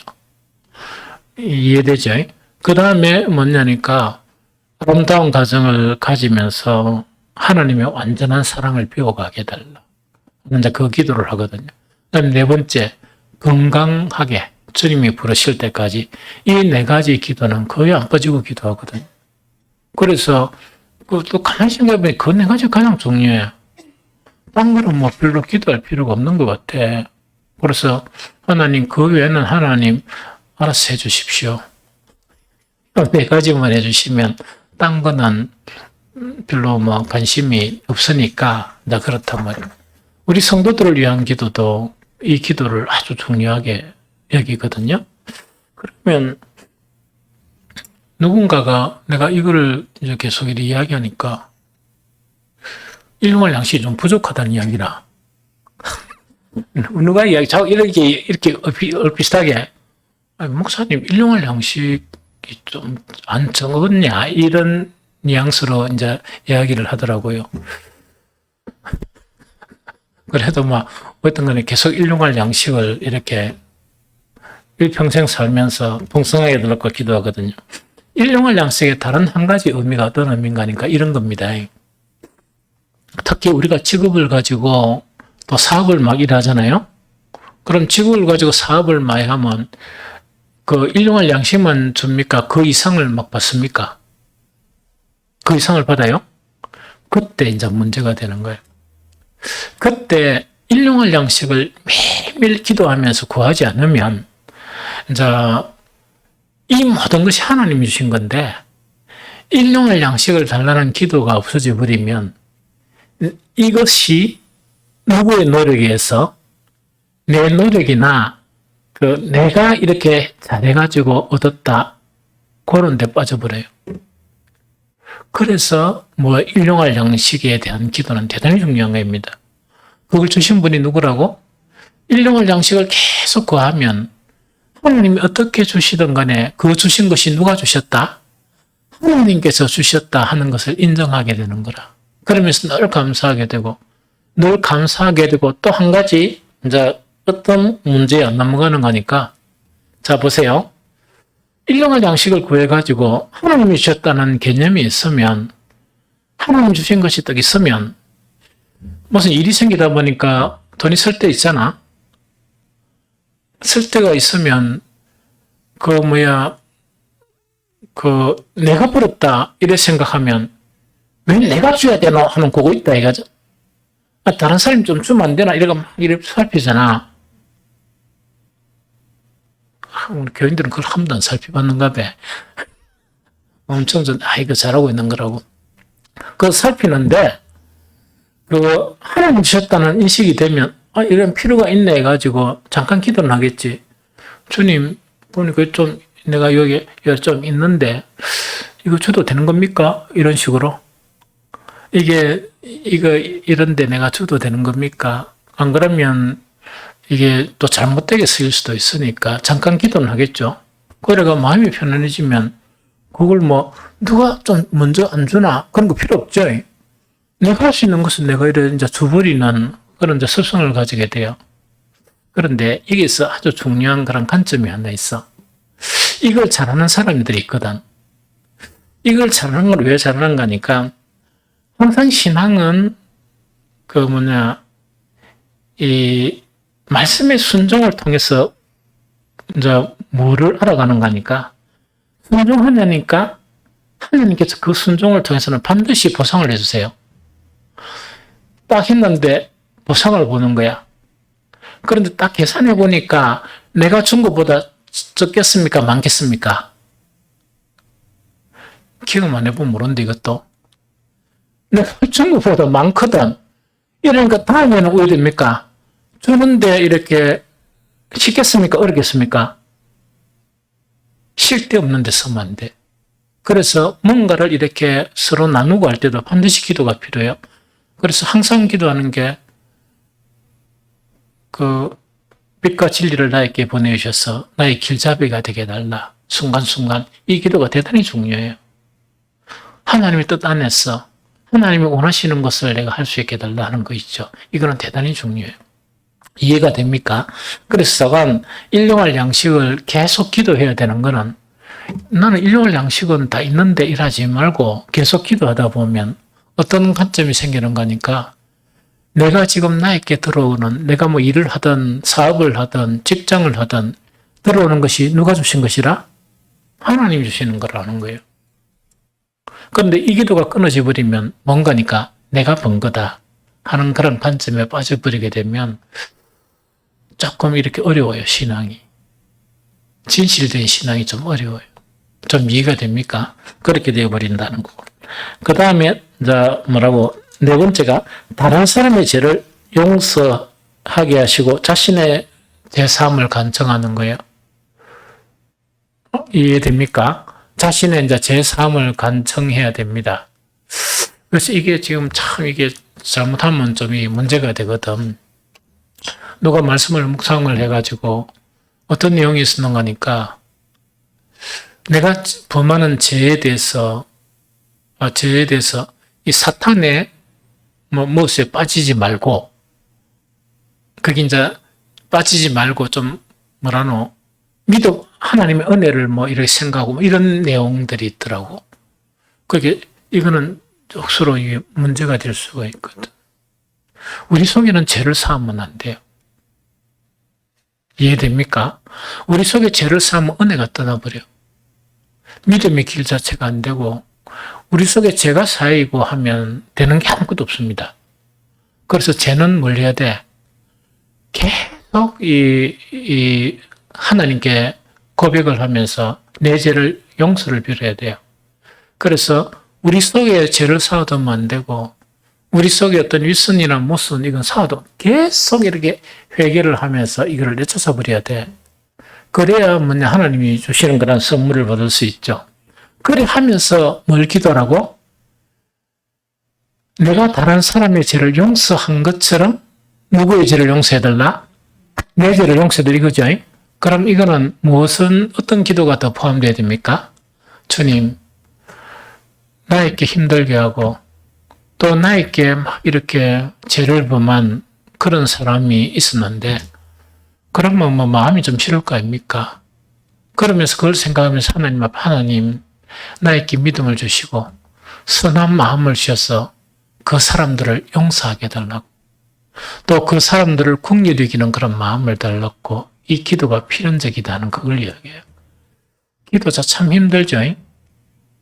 이해되죠? 그 다음에 뭐냐니까 아름다운 가정을 가지면서 하나님의 완전한 사랑을 배워가게 해달라. 이제 그 기도를 하거든요. 그다음에 네 번째, 건강하게 주님이 부르실 때까지 이 네 가지 기도는 거의 안 빠지고 기도하거든요. 그래서 또 가만히 생각해보면 그 네 가지가 가장 중요해요. 딴 거는 뭐 별로 기도할 필요가 없는 것 같아. 그래서 하나님 그 외에는 하나님 알아서 해주십시오. 네 가지만 해주시면 딴 거는 별로 뭐 관심이 없으니까 나 그렇단 말이에요. 우리 성도들을 위한 기도도 이 기도를 아주 중요하게 여기거든요. 그러면 누군가가 내가 이거를 이제 계속 이야기하니까 일용할 양식이 좀 부족하다는 이야기라. 누가 이야기, 자꾸 이렇게 얼핏하게, 목사님, 일용할 양식이 좀 안 적었냐? 이런 뉘앙스로 이제 이야기를 하더라고요. 그래도 어떤 간에 계속 일용할 양식을 이렇게 일평생 살면서 풍성하게 들었고 기도하거든요. 일용할 양식의 다른 한 가지 의미가 어떤 의미인가 하니까 이런 겁니다. 특히 우리가 직업을 가지고 또 사업을 막 일하잖아요. 그럼 직업을 가지고 사업을 많이 하면 그 일용할 양식만 줍니까? 그 이상을 막 받습니까? 그 이상을 받아요? 그때 이제 문제가 되는 거예요. 그때 일용할 양식을 매일매일 기도하면서 구하지 않으면 이제 이 모든 것이 하나님이 주신 건데 일용할 양식을 달라는 기도가 없어져 버리면 이것이 누구의 노력에 의해서 내 노력이나 내가 이렇게 잘해가지고 얻었다 그런 데 빠져버려요. 그래서 일용할 양식에 대한 기도는 대단히 중요한 겁니다. 그걸 주신 분이 누구라고? 일용할 양식을 계속 구하면 하나님이 어떻게 주시든 간에 그 주신 것이 누가 주셨다? 하나님께서 주셨다 하는 것을 인정하게 되는 거라. 그러면서 늘 감사하게 되고 또 한 가지 이제 어떤 문제에 안 넘어가는 거니까 자 보세요. 일용할 양식을 구해가지고 하나님이 주셨다는 개념이 있으면 하나님 주신 것이 딱 있으면 무슨 일이 생기다 보니까 돈이 쓸 때 있잖아. 쓸 때가 있으면 내가 벌었다 이래 생각하면 왜 내가 줘야 되나 하는 그거 있다 이거죠. 다른 사람이 좀 주면 안 되나 이래 살피잖아. 우리 교인들은 그걸 한 번도 안 살펴봤는가 봐. 엄청 이거 잘하고 있는 거라고. 그거 살피는데 하나님 주셨다는 인식이 되면 이런 필요가 있네 해가지고 잠깐 기도는 하겠지. 주님 보니까 내가 여기 좀 있는데 이거 줘도 되는 겁니까? 이런 식으로. 이런데 내가 줘도 되는 겁니까? 안 그러면 이게 또 잘못되게 쓰일 수도 있으니까 잠깐 기도는 하겠죠. 그래가 마음이 편안해지면 그걸 누가 좀 먼저 안 주나? 그런 거 필요 없죠. 내가 할 수 있는 것은 내가 이제 줘버리는 그런 이제 습성을 가지게 돼요. 그런데 여기서 아주 중요한 그런 관점이 하나 있어. 이걸 잘하는 사람들이 있거든. 이걸 잘하는 걸 왜 잘하는가 하니까 항상 신앙은 이 말씀의 순종을 통해서 이제 뭐를 알아가는가 하니까 순종하냐니까 하나님께서 그 순종을 통해서는 반드시 보상을 해주세요. 딱 했는데 보상을 보는 거야. 그런데 딱 계산해 보니까 내가 준 것보다 적겠습니까? 많겠습니까? 기억만 해보면 모르는데 이것도. 내가 준 것보다 많거든. 이러니까 다음에는 왜 됩니까? 주는데 이렇게 쉽겠습니까? 어렵겠습니까? 쓸데없는 데 쓰면 안 돼. 그래서 뭔가를 이렇게 서로 나누고 할 때도 반드시 기도가 필요해요. 그래서 항상 기도하는 게 빛과 진리를 나에게 보내주셔서 나의 길잡이가 되게 해달라. 순간순간 이 기도가 대단히 중요해요. 하나님의 뜻 안에서 하나님이 원하시는 것을 내가 할 수 있게 해달라 하는 거 있죠. 이거는 대단히 중요해요. 이해가 됩니까? 그래서 저건 일용할 양식을 계속 기도해야 되는 거는 나는 일용할 양식은 다 있는데 일하지 말고 계속 기도하다 보면 어떤 관점이 생기는 거니까 내가 지금 나에게 들어오는 내가 뭐 일을 하든 사업을 하든 직장을 하든 들어오는 것이 누가 주신 것이라? 하나님이 주시는 거라는 거예요. 그런데 이 기도가 끊어져 버리면 뭔가니까 내가 번 거다 하는 그런 관점에 빠져버리게 되면 조금 이렇게 어려워요, 신앙이. 진실된 신앙이 좀 어려워요. 좀 이해가 됩니까? 그렇게 되어버린다는 거고. 그 다음에, 네 번째가 다른 사람의 죄를 용서하게 하시고 자신의 죄사함을 간청하는 거예요. 이해됩니까? 자신의 이제 죄사함을 간청해야 됩니다. 그래서 이게 지금 참 이게 잘못하면 좀 문제가 되거든. 누가 말씀을 묵상을 해가지고 어떤 내용이 있었는 거니까 내가 범하는 죄에 대해서 이 사탄의 무엇에 빠지지 말고 그게 이제 빠지지 말고 좀 믿어 하나님의 은혜를 이렇게 생각하고 이런 내용들이 있더라고. 그게 이거는 억수로 이게 문제가 될 수가 있거든. 우리 속에는 죄를 사하면 안 돼요. 이해됩니까? 우리 속에 죄를 사하면 은혜가 떠나버려. 믿음의 길 자체가 안 되고 우리 속에 죄가 쌓이고 하면 되는 게 아무것도 없습니다. 그래서 죄는 뭘 해야 돼? 계속 하나님께 고백을 하면서 내 죄를 용서를 빌어야 돼요. 그래서 우리 속에 죄를 쌓아두면 안 되고 우리 속에 어떤 윗선이나 못선 이건 쌓아도 계속 이렇게 회개를 하면서 이거를 내쫓아 버려야 돼. 그래야 하나님이 주시는 그런 선물을 받을 수 있죠. 그래 하면서 뭘 기도하라고? 내가 다른 사람의 죄를 용서한 것처럼 누구의 죄를 용서해달라? 내 죄를 용서해달라 이거죠. 그럼 이거는 어떤 기도가 더 포함되어야 됩니까? 주님, 나에게 힘들게 하고 또 나에게 막 이렇게 죄를 범한 그런 사람이 있었는데 그러면 마음이 좀 싫을 거 아닙니까? 그러면서 그걸 생각하면서 하나님 앞 하나님 나에게 믿음을 주시고 선한 마음을 주셔서 그 사람들을 용서하게 해달라고 또 그 사람들을 긍휼히 여기는 그런 마음을 달라고 이 기도가 필연적이다 하는 그걸 이야기해요. 기도자 참 힘들죠.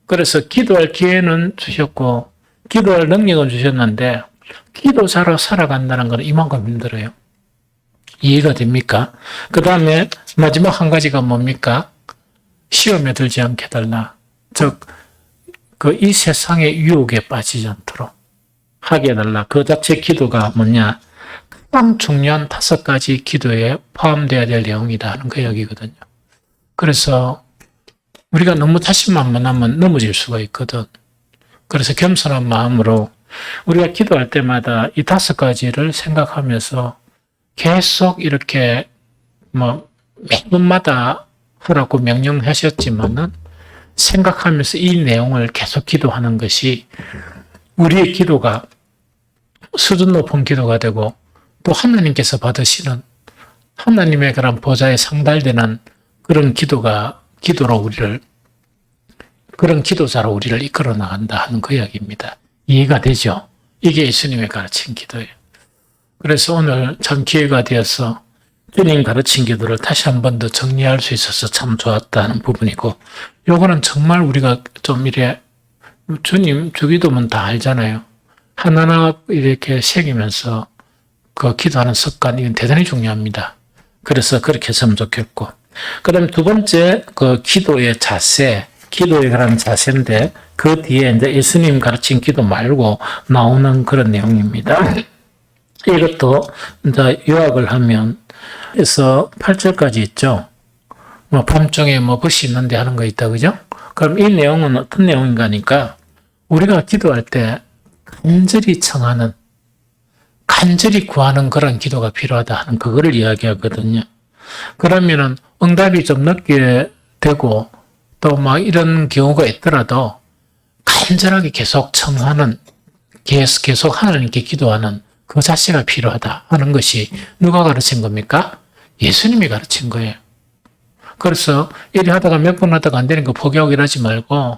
그래서 기도할 기회는 주셨고 기도할 능력은 주셨는데 기도자로 살아간다는 건 이만큼 힘들어요. 이해가 됩니까? 그 다음에 마지막 한 가지가 뭡니까? 시험에 들지 않게 해달라. 즉, 이 세상의 유혹에 빠지지 않도록 하게 해달라. 그 자체 기도가 뭐냐? 가장 중요한 5가지 기도에 포함되어야 될 내용이다 하는 그 이야기거든요. 그래서 우리가 너무 자신만만하면 넘어질 수가 있거든. 그래서 겸손한 마음으로 우리가 기도할 때마다 이 5가지를 생각하면서 계속 이렇게 매번마다 하라고 명령하셨지만은 생각하면서 이 내용을 계속 기도하는 것이 우리의 기도가 수준 높은 기도가 되고 또 하나님께서 받으시는 하나님의 그런 보좌에 상달되는 그런 그런 기도자로 우리를 이끌어 나간다 하는 그 이야기입니다. 이해가 되죠? 이게 예수님의 가르친 기도예요. 그래서 오늘 참 기회가 되어서 주님 가르친 기도를 다시 한 번 더 정리할 수 있어서 참 좋았다는 부분이고, 요거는 정말 우리가 좀 주님 주기도문 다 알잖아요. 하나하나 이렇게 새기면서 그 기도하는 습관, 이건 대단히 중요합니다. 그래서 그렇게 했으면 좋겠고. 그 다음에 두 번째, 기도의 자세, 기도에 관한 자세인데, 그 뒤에 이제 예수님 가르친 기도 말고 나오는 그런 내용입니다. 이것도 이제 요약을 하면, 그래서 8절까지 있죠. 뭐 밤중에 뭐 벗이 있는데 하는 거 있다, 그죠? 그럼 이 내용은 어떤 내용인가 하니까 우리가 기도할 때 간절히 청하는, 간절히 구하는 그런 기도가 필요하다 하는 그거를 이야기하거든요. 그러면은 응답이 좀 늦게 되고 또 막 이런 경우가 있더라도 간절하게 계속 청하는, 계속 하나님께 기도하는 그 자체가 필요하다 하는 것이 누가 가르친 겁니까? 예수님이 가르친 거예요. 그래서 이리 하다가 몇 번 하다가 안 되는 거 포기하고 이러지 말고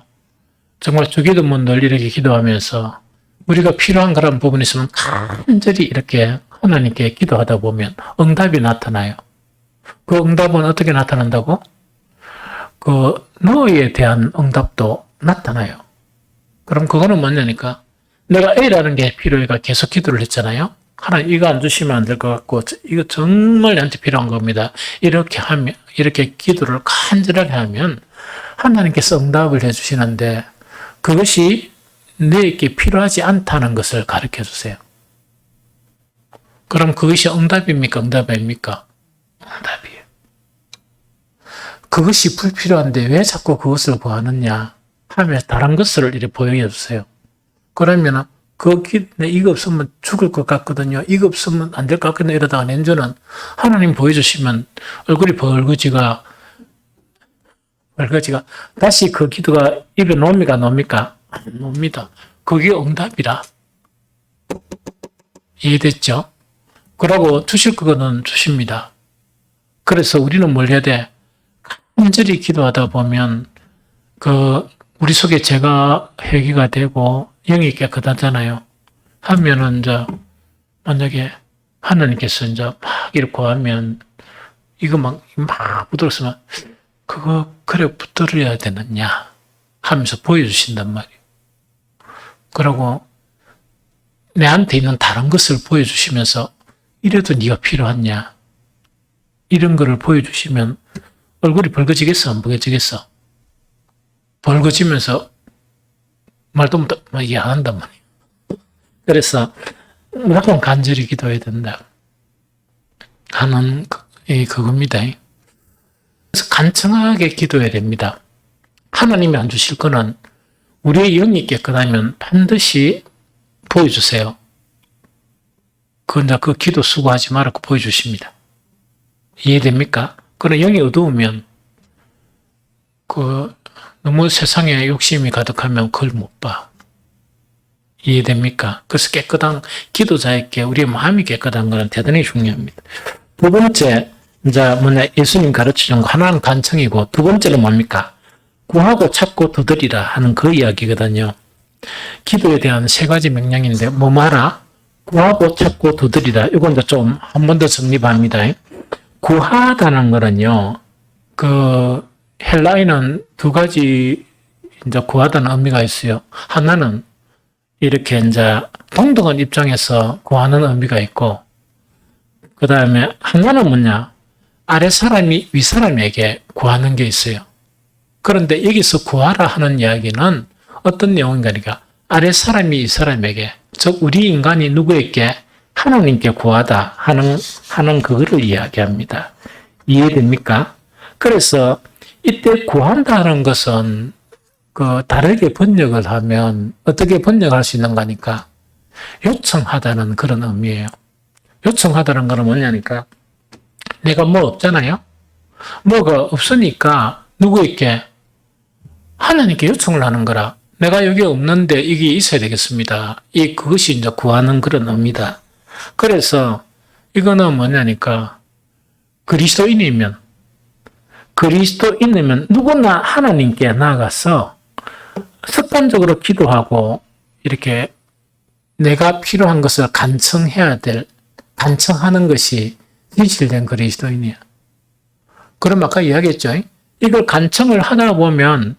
정말 주기도문 늘 이렇게 기도하면서 우리가 필요한 그런 부분이 있으면 간절히 이렇게 하나님께 기도하다 보면 응답이 나타나요. 그 응답은 어떻게 나타난다고? 그 너에 대한 응답도 나타나요. 그럼 그거는 뭐냐니까 내가 A라는 게 필요해가 계속 기도를 했잖아요. 하나님 이거 안 주시면 안 될 것 같고 이거 정말 나한테 필요한 겁니다. 이렇게 하면, 이렇게 기도를 간절하게 하면 하나님께서 응답을 해주시는데 그것이 내게 필요하지 않다는 것을 가르쳐 주세요. 그럼 그것이 응답입니까? 응답 아닙니까? 응답이에요. 그것이 불필요한데 왜 자꾸 그것을 구하느냐 하며 다른 것을 이렇게 보여 주세요. 그러면 이거 없으면 죽을 것 같거든요. 이거 없으면 안 될 것 같거든요. 이러다가 낸저는 하나님 보여주시면 얼굴이 벌거지가 다시 그 기도가 입에 놓습니까? 놓습니까? 안 놓습니다. 그게 응답이라. 이해됐죠? 그러고 주실 거는 주십니다. 그래서 우리는 뭘 해야 돼? 간절히 기도하다 보면 우리 속에 죄가 회개가 되고 영이 깨끗하잖아요. 하면은 이제 만약에 하나님께서 이제 막 이렇게 하면 이거 막 붙들었으면 그거 그래 붙들어야 되느냐 하면서 보여주신단 말이에요. 그리고 내한테 있는 다른 것을 보여주시면서 이래도 네가 필요하냐 이런 거를 보여주시면 얼굴이 벌거지겠어? 안 벌거지겠어? 벌거지면서 말도 못 이해 안 한단 말이에요. 그래서 무조건 간절히 기도해야 된다 하는 그겁니다. 그래서 간청하게 기도해야 됩니다. 하나님이 안 주실 거는 우리의 영이 깨끗하면 반드시 보여주세요. 그 기도 수고하지 말고 보여주십니다. 이해됩니까? 그러나 영이 어두우면 너무 세상에 욕심이 가득하면 그걸 못 봐. 이해됩니까? 그래서 깨끗한 기도자에게 우리의 마음이 깨끗한 것은 대단히 중요합니다. 두 번째, 이제 예수님 가르치는 거 하나는 간청이고 두 번째는 뭡니까? 구하고 찾고 두드리라 하는 그 이야기거든요. 기도에 대한 세 가지 명령인데 뭐하라? 구하고 찾고 두드리라. 이건 이제 좀 한 번 더 정립합니다. 구하다는 거는요, 헬라어는 두 가지 이제 구하다는 의미가 있어요. 하나는 이렇게 이제 동등한 입장에서 구하는 의미가 있고, 그 다음에 하나는 뭐냐? 아래 사람이 위 사람에게 구하는 게 있어요. 그런데 여기서 구하라 하는 이야기는 어떤 내용인가? 아래 사람이 이 사람에게, 즉 우리 인간이 누구에게 하나님께 구하다 하는 그거를 이야기합니다. 이해됩니까? 그래서 이때 구한다는 것은 다르게 번역을 하면 어떻게 번역할 수 있는가니까 요청하다는 그런 의미예요. 요청하다는 것은 뭐냐니까 내가 뭐 없잖아요. 뭐가 없으니까 누구에게 하나님께 요청을 하는 거라. 내가 여기 없는데 이게 있어야 되겠습니다. 그것이 이제 구하는 그런 의미다. 그래서 이거는 뭐냐니까 그리스도인이면 누구나 하나님께 나아가서 습관적으로 기도하고 이렇게 내가 필요한 것을 간청하는 것이 진실된 그리스도인이야. 그럼 아까 이야기했죠. 이걸 간청을 하다 보면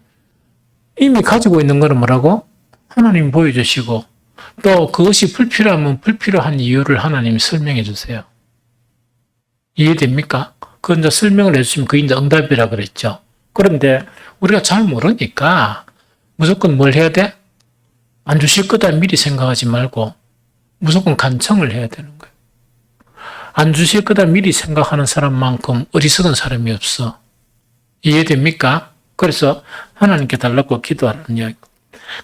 이미 가지고 있는 거는 뭐라고? 하나님 보여주시고 또 그것이 불필요하면 불필요한 이유를 하나님이 설명해 주세요. 이해됩니까? 그건 이제 설명을 해주시면 그게 이제 응답이라 그랬죠. 그런데 우리가 잘 모르니까 무조건 뭘 해야 돼? 안 주실 거다 미리 생각하지 말고 무조건 간청을 해야 되는 거예요. 안 주실 거다 미리 생각하는 사람만큼 어리석은 사람이 없어. 이해됩니까? 그래서 하나님께 달라고 기도하는 이야기.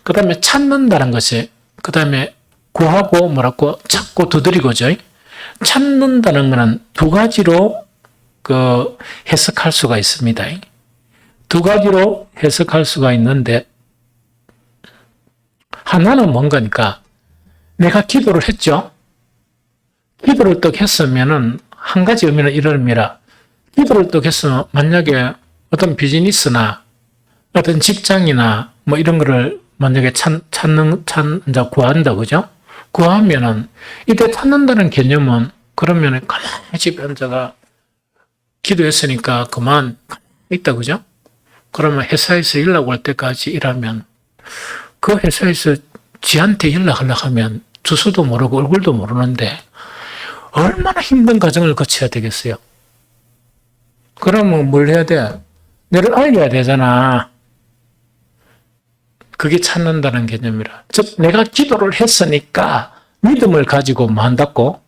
그 다음에 찾는다는 것이, 그 다음에 구하고 뭐라고 찾고 두드리고죠. 찾는다는 것은 두 가지로 해석할 수가 있습니다. 두 가지로 해석할 수가 있는데, 하나는 뭔가니까, 내가 기도를 했죠? 기도를 또 했으면은, 한 가지 의미는 이런 의미라, 기도를 또 했으면, 만약에 어떤 비즈니스나, 어떤 직장이나, 뭐 이런 거를 만약에 구한다, 그죠? 구하면은, 이때 찾는다는 개념은, 그러면은 가만히 집에 앉아가 기도했으니까 그만 있다, 그죠? 그러면 회사에서 연락 올 때까지 일하면 그 회사에서 지한테 연락하려고 하면 주소도 모르고 얼굴도 모르는데 얼마나 힘든 과정을 거쳐야 되겠어요? 그러면 뭘 해야 돼? 너를 알려야 되잖아. 그게 찾는다는 개념이라. 즉, 내가 기도를 했으니까 믿음을 가지고 뭐 한다고?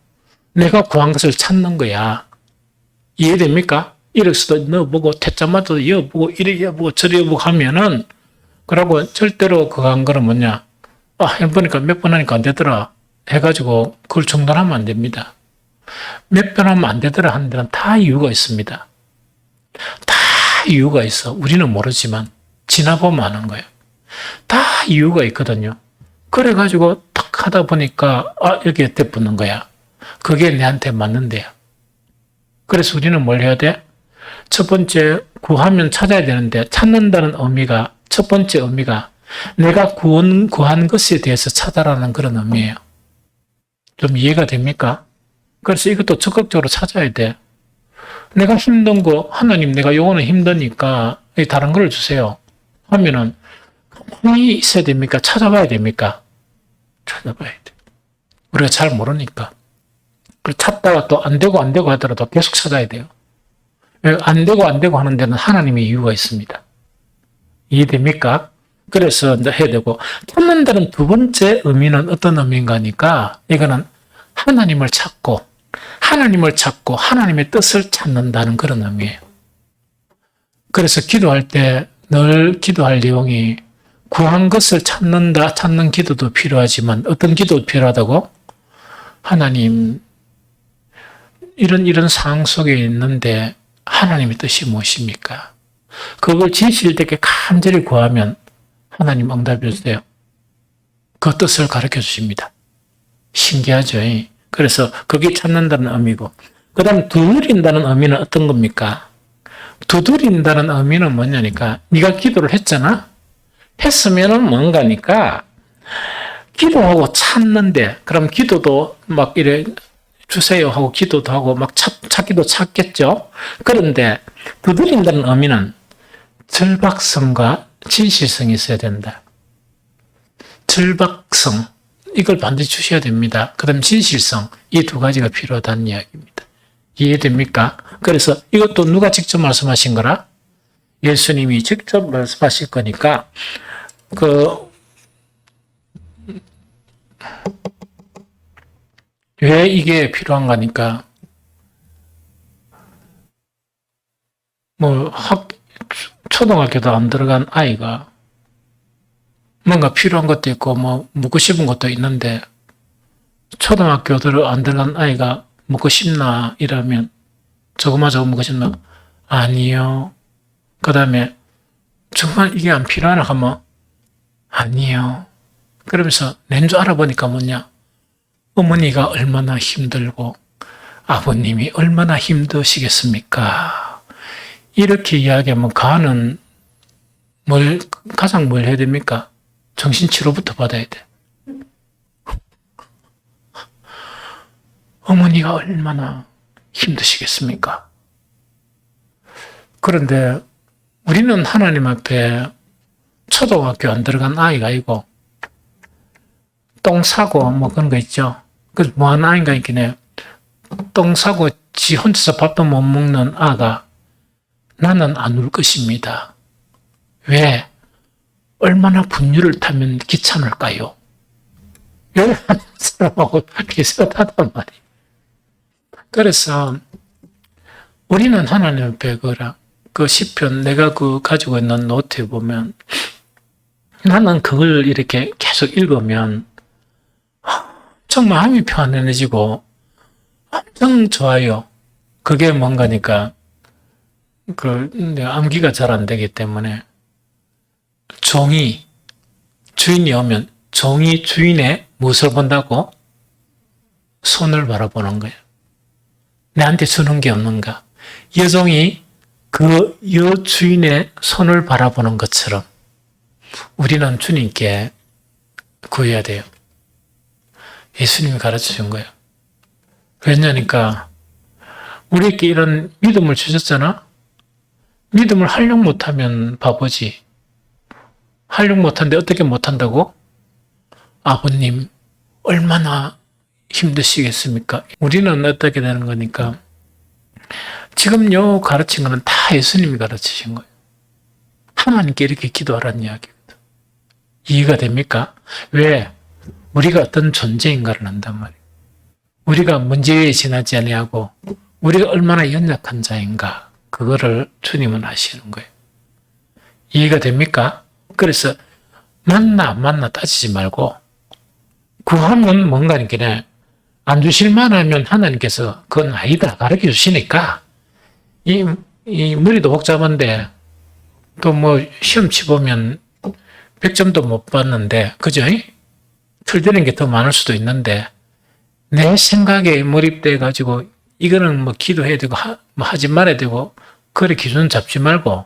내가 구한 것을 찾는 거야. 이해됩니까? 이력서도 넣어보고, 퇴짜마도 이어보고, 이래 이어보고, 저래 이어보고 하면은, 그러고 절대로 그거 한 거는 뭐냐. 해보니까 몇 번 하니까 안 되더라. 해가지고 그걸 중단하면 안 됩니다. 몇 번 하면 안 되더라 하는 데는 다 이유가 있습니다. 다 이유가 있어. 우리는 모르지만, 지나보면 아는 거예요. 다 이유가 있거든요. 그래가지고 탁 하다 보니까, 여기에 대붙는 거야. 그게 내한테 맞는데요. 그래서 우리는 뭘 해야 돼? 첫 번째, 구하면 찾아야 되는데, 찾는다는 의미가, 첫 번째 의미가 내가 구한 것에 대해서 찾아라는 그런 의미예요. 좀 이해가 됩니까? 그래서 이것도 적극적으로 찾아야 돼. 내가 힘든 거, 하나님 내가 요거는 힘드니까 다른 걸 주세요. 하면은 가만히 있어야 됩니까? 찾아봐야 됩니까? 찾아봐야 돼. 우리가 잘 모르니까. 찾다가 또 안 되고 하더라도 계속 찾아야 돼요. 안 되고 하는 데는 하나님의 이유가 있습니다. 이해됩니까? 그래서 이제 해야 되고, 찾는다는 두 번째 의미는 어떤 의미인가 하니까, 이거는 하나님을 찾고, 하나님의 뜻을 찾는다는 그런 의미예요. 그래서 기도할 때 늘 기도할 내용이 구한 것을 찾는 기도도 필요하지만, 어떤 기도도 필요하다고? 하나님, 이런 상황 속에 있는데 하나님의 뜻이 무엇입니까? 그걸 진실되게 간절히 구하면 하나님 응답해 주세요. 그 뜻을 가르쳐 주십니다. 신기하죠? 그래서 그게 찾는다는 의미고, 그 다음 두드린다는 의미는 어떤 겁니까? 두드린다는 의미는 뭐냐니까, 네가 기도를 했잖아? 했으면은 뭔가니까, 기도하고 찾는데, 그럼 기도도 막 이래 주세요 하고 기도도 하고 막 찾기도 찾겠죠? 그런데 두드린다는 의미는 절박성과 진실성이 있어야 된다. 절박성, 이걸 반드시 주셔야 됩니다. 그 다음 진실성, 이 두 가지가 필요하다는 이야기입니다. 이해됩니까? 그래서 이것도 누가 직접 말씀하신 거라? 예수님이 직접 말씀하실 거니까, 왜 이게 필요한가니까, 초등학교도 안 들어간 아이가 뭔가 필요한 것도 있고, 묻고 싶은 것도 있는데, 초등학교를 안 들어간 아이가 묻고 싶나? 이러면, 저거 묻고 싶나? 아니요. 그 다음에, 정말 이게 안 필요하나 하면, 아니요. 그러면서 낸 줄 알아보니까 뭐냐? 어머니가 얼마나 힘들고 아버님이 얼마나 힘드시겠습니까? 이렇게 이야기하면 가는 가장 뭘 해야 됩니까? 정신치료부터 받아야 돼. 어머니가 얼마나 힘드시겠습니까? 그런데 우리는 하나님 앞에 초등학교 안 들어간 아이가 아니고 똥 싸고 그런 거 있죠. 그 하는 아이가 있긴 해요. 똥 싸고 지 혼자서 밥도 못 먹는 아가 나는 안 울 것입니다. 왜? 얼마나 분유를 타면 귀찮을까요? 열한 사람하고 비슷하단 말이에요. 그래서 우리는 하나님 앞에 그 시편 내가 그 가지고 있는 노트에 보면 나는 그걸 이렇게 계속 읽으면 엄청 마음이 편안해지고 엄청 좋아요. 그게 뭔가니까 내가 암기가 잘 안 되기 때문에 주인이 오면 종이 주인의 무엇을 본다고? 손을 바라보는 거예요. 내한테 주는 게 없는가? 여종이 그 여주인의 손을 바라보는 것처럼 우리는 주님께 구해야 돼요. 예수님이 가르쳐 준 거예요. 왜냐니까 우리에게 이런 믿음을 주셨잖아? 믿음을 활용 못하면 바보지. 활용 못하는데 어떻게 못한다고? 아버님 얼마나 힘드시겠습니까? 우리는 어떻게 되는 거니까 지금 요 가르친 거는 다 예수님이 가르치신 거예요. 하나님께 이렇게 기도하라는 이야기거든. 이해가 됩니까? 왜? 우리가 어떤 존재인가를 안단 말이에요. 우리가 문제에 지나지 아니하고 우리가 얼마나 연약한 자인가 그거를 주님은 아시는 거예요. 이해가 됩니까? 그래서 만나 안 만나 따지지 말고 구하면 뭔가니까 안 주실 만하면 하나님께서 그건 아니다 가르쳐 주시니까 이 머리도 복잡한데 또 뭐 시험 치보면 100점도 못 받는데 그죠? 틀리는 게 더 많을 수도 있는데 내 생각에 몰입돼 가지고 이거는 뭐 기도해야 되고 뭐 하지 말아야 되고 그래 기준 잡지 말고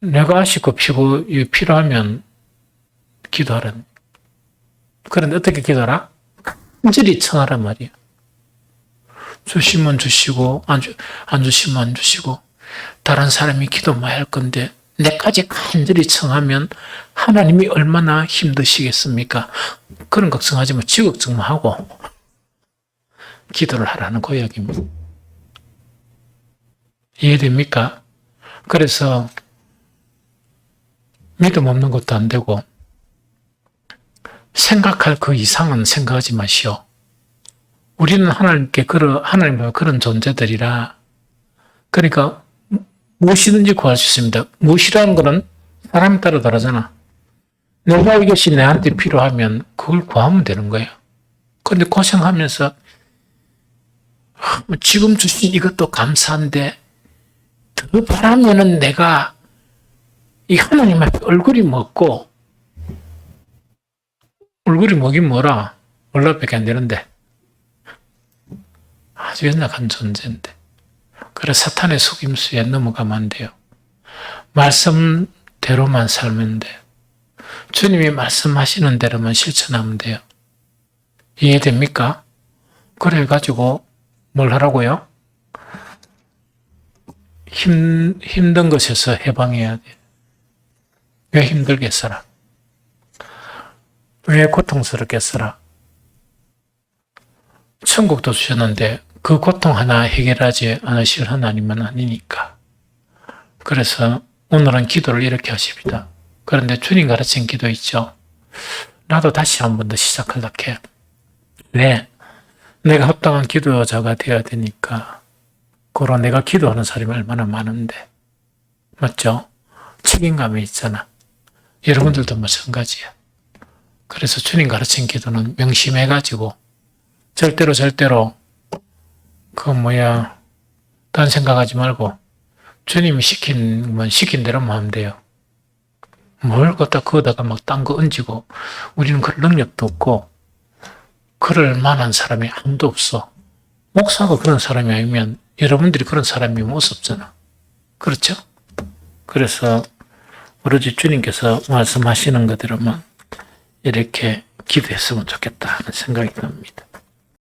내가 아쉽고 필요하면 기도하라는. 그런데 어떻게 기도하라? 간절히 청하란 말이야. 주시면 주시고 안 주시면 안 주시고 다른 사람이 기도 많이 할 건데 내까지 간절히 청하면 하나님이 얼마나 힘드시겠습니까? 그런 걱정하지 마. 지 걱정만 하고 기도를 하라는 그 이야기입니다. 이해됩니까? 그래서 믿음 없는 것도 안 되고 생각할 그 이상은 생각하지 마시오. 우리는 하나님과 그런 존재들이라 그러니까 무엇이든지 구할 수 있습니다. 무엇이라는 것은 사람에 따라 다르잖아. 내가 이것이 내한테 필요하면 그걸 구하면 되는 거예요. 그런데 고생하면서 지금 주신 이것도 감사한데 더 바라면은 내가 이 하나님 앞에 얼굴이 먹고 얼굴이 뭐긴 뭐라 얼굴밖에 안 되는데 아주 연약한 존재인데 그래 사탄의 속임수에 넘어가면 안 돼요. 말씀대로만 살면 돼요. 주님이 말씀하시는 대로만 실천하면 돼요. 이해됩니까? 그래가지고 뭘 하라고요? 힘든 것에서 해방해야 돼요. 왜 힘들게 살아? 왜 고통스럽게 살아? 천국도 주셨는데 그 고통 하나 해결하지 않으실 하나님은 아니니까. 그래서 오늘은 기도를 이렇게 하십니다. 그런데 주님 가르친 기도 있죠. 나도 다시 한 번 더 시작하려고 해. 왜? 내가 합당한 기도자가 되어야 되니까. 그러 내가 기도하는 사람이 얼마나 많은데. 맞죠? 책임감이 있잖아. 여러분들도 마찬가지야. 그래서 주님 가르친 기도는 명심해가지고 절대로 딴 생각하지 말고 주님이 시킨 대로만 하면 돼요. 뭘 거다가 막 딴 거 얹고 우리는 그럴 능력도 없고 그럴 만한 사람이 아무도 없어. 목사가 그런 사람이 아니면 여러분들이 그런 사람이면 없었잖아. 그렇죠? 그래서 오로지 주님께서 말씀하시는 것대로만 이렇게 기도했으면 좋겠다 하는 생각이 듭니다.